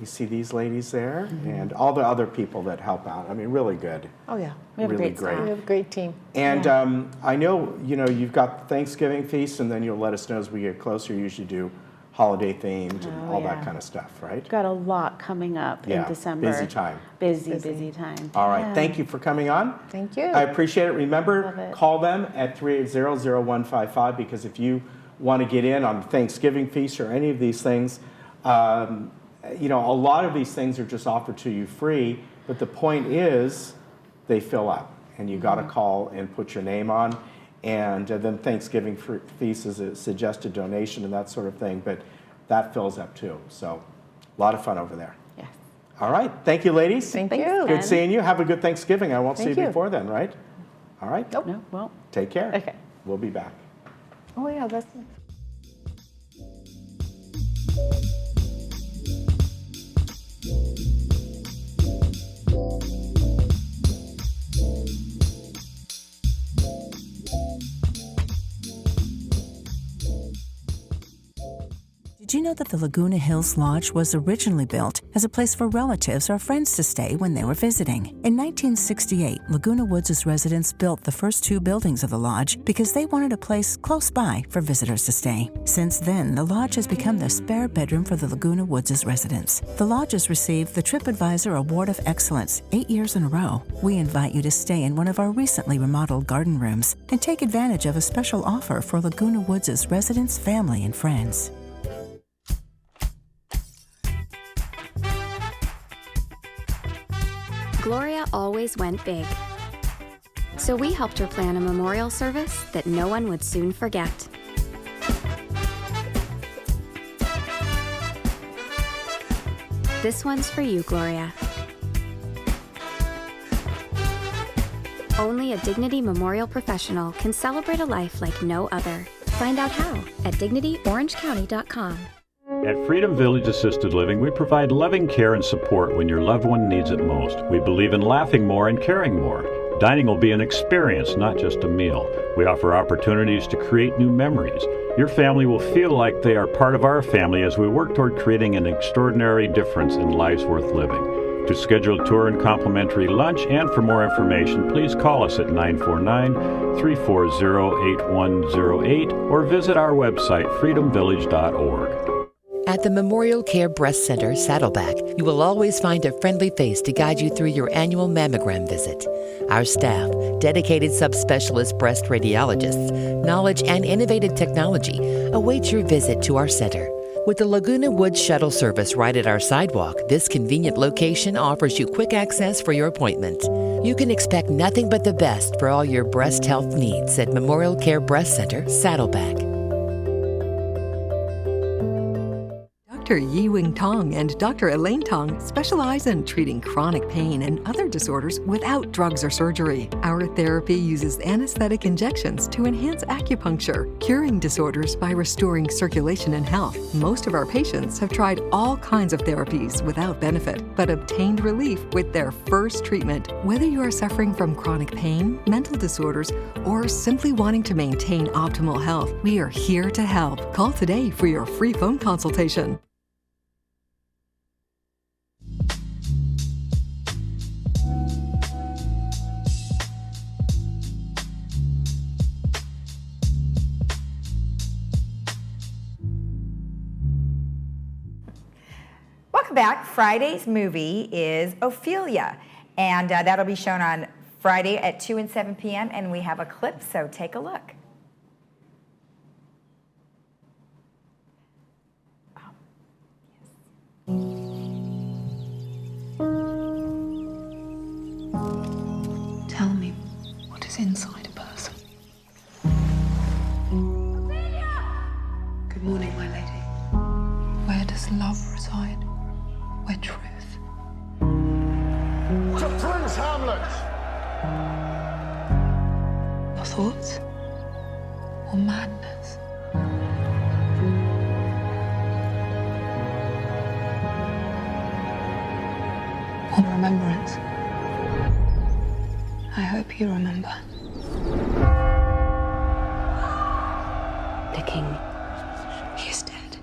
Speaker 1: see these ladies there, and all the other people that help out. I mean, really good.
Speaker 3: Oh yeah,
Speaker 22: we have
Speaker 1: really
Speaker 22: a great staff.
Speaker 3: We have a great team.
Speaker 1: And I know you've got Thanksgiving feast, and then you'll let us know as we get closer. You usually do holiday themed and all that kind of stuff, right?
Speaker 22: Got a lot coming up in December.
Speaker 1: Busy time.
Speaker 22: Busy time.
Speaker 1: All right. Thank you for coming on.
Speaker 3: Thank you.
Speaker 1: I appreciate it. Remember, call them at 380-0155, because if you want to get in on Thanksgiving feast or any of these things, a lot of these things are just offered to you free, but the point is they fill up, and you got to call and put your name on. And then Thanksgiving feast is a suggested donation and that sort of thing, but that fills up too. So a lot of fun over there.
Speaker 22: Yes.
Speaker 1: All right. Thank you, ladies.
Speaker 3: Thank you.
Speaker 1: Good seeing you. Have a good Thanksgiving. I won't see you
Speaker 3: Thank you.
Speaker 1: before then, right? All right.
Speaker 3: Nope.
Speaker 22: No, well.
Speaker 1: Take care.
Speaker 22: Okay.
Speaker 1: We'll be back.
Speaker 3: Oh yeah, that's.
Speaker 4: Did you know that the Laguna Hills Lodge was originally built as a place for relatives or friends to stay when they were visiting? In 1968, Laguna Woods' residents built the first 2 buildings of the lodge because they wanted a place close by for visitors to stay. Since then, the lodge has become the spare bedroom for the Laguna Woods' residents. The lodge has received the TripAdvisor Award of Excellence 8 years in a row. We invite you to stay in one of our recently remodeled garden rooms and take advantage of a special offer for Laguna Woods' residents, family, and friends.
Speaker 5: Gloria always went big. So we helped her plan a memorial service that no one would soon forget. This one's for you, Gloria. Only a Dignity Memorial professional can celebrate a life like no other. Find out how at dignityorangecounty.com.
Speaker 6: At Freedom Village Assisted Living, we provide loving care and support when your loved one needs it most. We believe in laughing more and caring more. Dining will be an experience, not just a meal. We offer opportunities to create new memories. Your family will feel like they are part of our family as we work toward creating an extraordinary difference in lives worth living. To schedule a tour and complimentary lunch and for more information, please call us at 949-340-8108 or visit our website, freedomvillage.org.
Speaker 7: At the Memorial Care Breast Center, Saddleback, you will always find a friendly face to guide you through your annual mammogram visit. Our staff, dedicated subspecialist breast radiologists, knowledge, and innovative technology await your visit to our center. With the Laguna Woods shuttle service right at our sidewalk, this convenient location offers you quick access for your appointment. You can expect nothing but the best for all your breast health needs at Memorial Care Breast Center, Saddleback.
Speaker 23: Dr. Yi-Wing Tong and Dr. Elaine Tong specialize in treating chronic pain and other disorders without drugs or surgery. Our therapy uses anesthetic injections to enhance acupuncture, curing disorders by restoring circulation and health. Most of our patients have tried all kinds of therapies without benefit, but obtained relief with their first treatment. Whether you are suffering from chronic pain, mental disorders, or simply wanting to maintain optimal health, we are here to help. Call today for your free phone consultation.
Speaker 2: Welcome back. Friday's movie is Ophelia, and that'll be shown on Friday at 2 and 7 p.m., and we have a clip, so take a look.
Speaker 9: Tell me, what is inside a person? Good morning, my lady. Where does love reside? Where truth?
Speaker 24: To Prince Hamlet!
Speaker 9: Your thoughts? Or madness? Or remembrance? I hope you remember. The king, he is dead.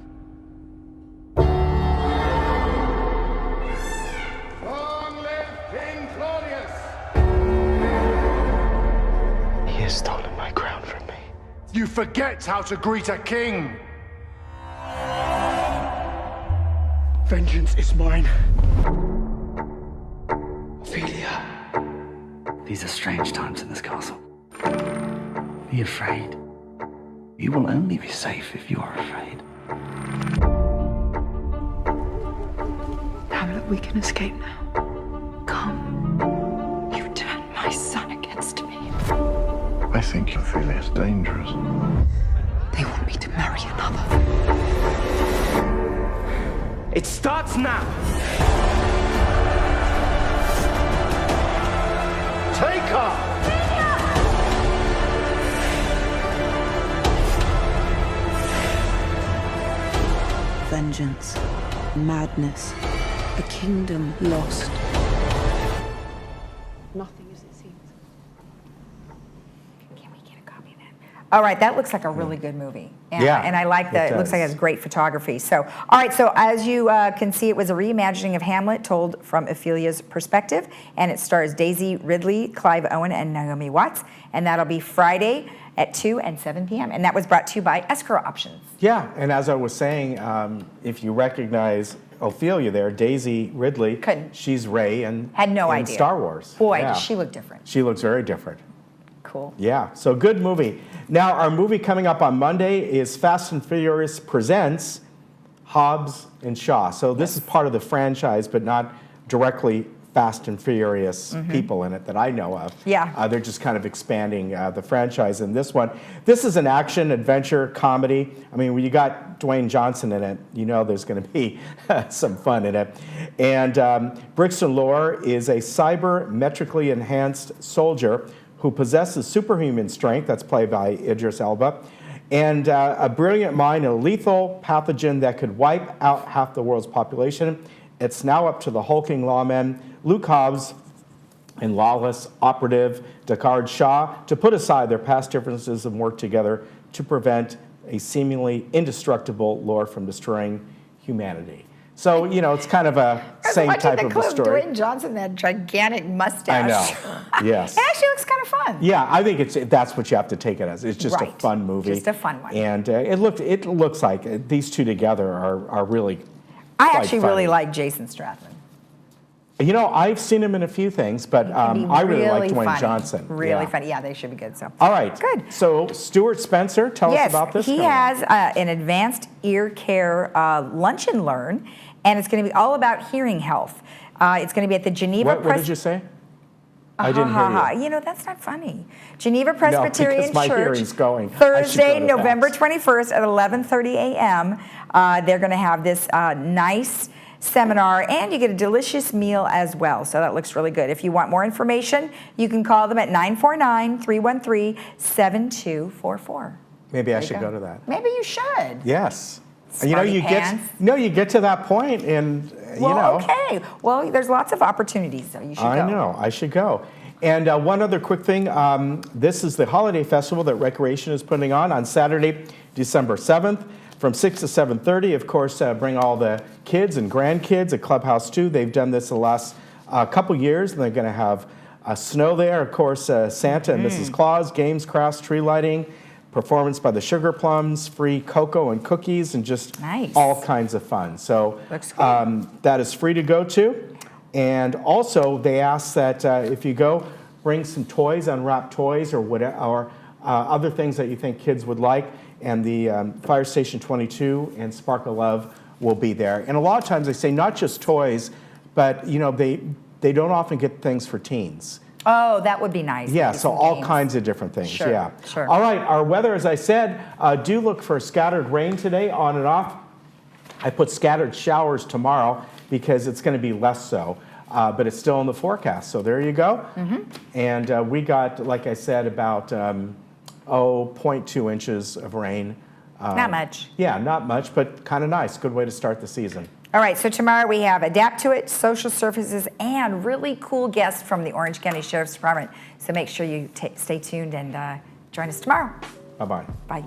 Speaker 24: Long live King Claudius!
Speaker 25: He has stolen my crown from me.
Speaker 24: You forget how to greet a king! Vengeance is mine.
Speaker 25: Ophelia. These are strange times in this castle. Be afraid. You will only be safe if you are afraid.
Speaker 9: Hamlet, we can escape now. Come. You turned my son against me.
Speaker 25: I think Ophelia is dangerous.
Speaker 9: They want me to marry another.
Speaker 24: It starts now! Take her!
Speaker 26: Vengeance, madness, a kingdom lost.
Speaker 9: Nothing as it seems.
Speaker 2: Can we get a copy of that? All right, that looks like a really good movie. And,
Speaker 1: Yeah,
Speaker 2: and I like that. It looks like it has great photography. So, all right, so as you can see, it was a reimagining of Hamlet told from Ophelia's perspective, and it stars Daisy Ridley, Clive Owen, and Naomi Watts, and that'll be Friday at 2 and 7 p.m., and that was brought to you by Escrow Options.
Speaker 1: Yeah, and as I was saying, if you recognize Ophelia there, Daisy Ridley, she's Rey and
Speaker 2: Had no
Speaker 1: in
Speaker 2: idea.
Speaker 1: Star Wars.
Speaker 2: Boy,
Speaker 1: Yeah.
Speaker 2: does she look different.
Speaker 1: She looks very different.
Speaker 2: Cool.
Speaker 1: Yeah, so good movie. Now, our movie coming up on Monday is Fast and Furious Presents Hobbs and Shaw. So this is part of the franchise, but not directly Fast and Furious people in it that I know of.
Speaker 2: Yeah.
Speaker 1: They're just kind of expanding the franchise in this one. This is an action, adventure, comedy. I mean, when you got Dwayne Johnson in it, you know there's going to be some fun in it. And Brixton Lore is a cybermetrically enhanced soldier who possesses superhuman strength, that's played by Idris Elba, and a brilliant mind and a lethal pathogen that could wipe out half the world's population. It's now up to the hulking lawmen, Luke Hobbs and lawless operative Deckard Shaw, to put aside their past differences and work together to prevent a seemingly indestructible lord from destroying humanity. So, you know, it's kind of a same type of a story.
Speaker 2: Dwayne Johnson, that gigantic mustache.
Speaker 1: I know, yes.
Speaker 2: It actually looks kind of fun.
Speaker 1: Yeah, I think that's what you have to take it as. It's just a fun movie.
Speaker 2: Just a fun one.
Speaker 1: And it looks like these two together are really
Speaker 2: I
Speaker 1: quite
Speaker 2: actually
Speaker 1: funny.
Speaker 2: really like Jason Statham.
Speaker 1: You know, I've seen him in a few things, but I really like Dwayne
Speaker 2: funny.
Speaker 1: Johnson.
Speaker 2: Really
Speaker 1: Yeah.
Speaker 2: funny. Yeah, they should be good. So.
Speaker 1: All right.
Speaker 2: Good.
Speaker 1: So Stuart Spencer, tell us about this.
Speaker 2: He has an advanced ear care lunch and learn, and it's going to be all about hearing health. It's going to be at the Geneva.
Speaker 1: What did you say? I didn't hear you.
Speaker 2: You know, that's not funny. Geneva Presbyterian
Speaker 1: because my
Speaker 2: Church.
Speaker 1: hearing's going.
Speaker 2: Thursday, November 21st at 11:30 a.m. They're going to have this nice seminar, and you get a delicious meal as well. So that looks really good. If you want more information, you can call them at 949-313-7244.
Speaker 1: Maybe I should go to that.
Speaker 2: Maybe you should.
Speaker 1: Yes.
Speaker 2: Smarty
Speaker 1: you
Speaker 2: pants.
Speaker 1: get to that point, and
Speaker 2: Okay. Well, there's lots of opportunities, so you should go.
Speaker 1: I know, I should go. And one other quick thing, this is the holiday festival that Recreation is putting on Saturday, December 7th, from 6 to 7:30. Of course, bring all the kids and grandkids at Clubhouse 2. They've done this the last couple years, and they're going to have snow there. Of course, Santa and Mrs. Claus, games, crafts, tree lighting, performance by the Sugar Plums, free cocoa and cookies, and just all kinds of fun. So that is free to go to. And also, they ask that if you go, bring some toys, unwrapped toys, or whatever, or other things that you think kids would like. And the Fire Station 22 and Spark of Love will be there. And a lot of times they say not just toys, but you know they don't often get things for teens.
Speaker 2: Oh, that would be nice.
Speaker 1: Yeah,
Speaker 2: Maybe
Speaker 1: so
Speaker 2: some
Speaker 1: all
Speaker 2: games.
Speaker 1: kinds of different things.
Speaker 2: Sure,
Speaker 1: Yeah.
Speaker 2: sure.
Speaker 1: All right, our weather, as I said, do look for scattered rain today, on and off. I put scattered showers tomorrow because it's going to be less so. But it's still in the forecast. So there you go. And we got, like I said, about 0.2 inches of rain.
Speaker 2: Not much.
Speaker 1: Yeah, not much, but kind of nice. Good way to start the season.
Speaker 2: All right, so tomorrow we have Adapt to It, social services, and really cool guests from the Orange County Sheriff's Department. So make sure you stay tuned and join us tomorrow.
Speaker 1: Bye-bye.
Speaker 2: Bye.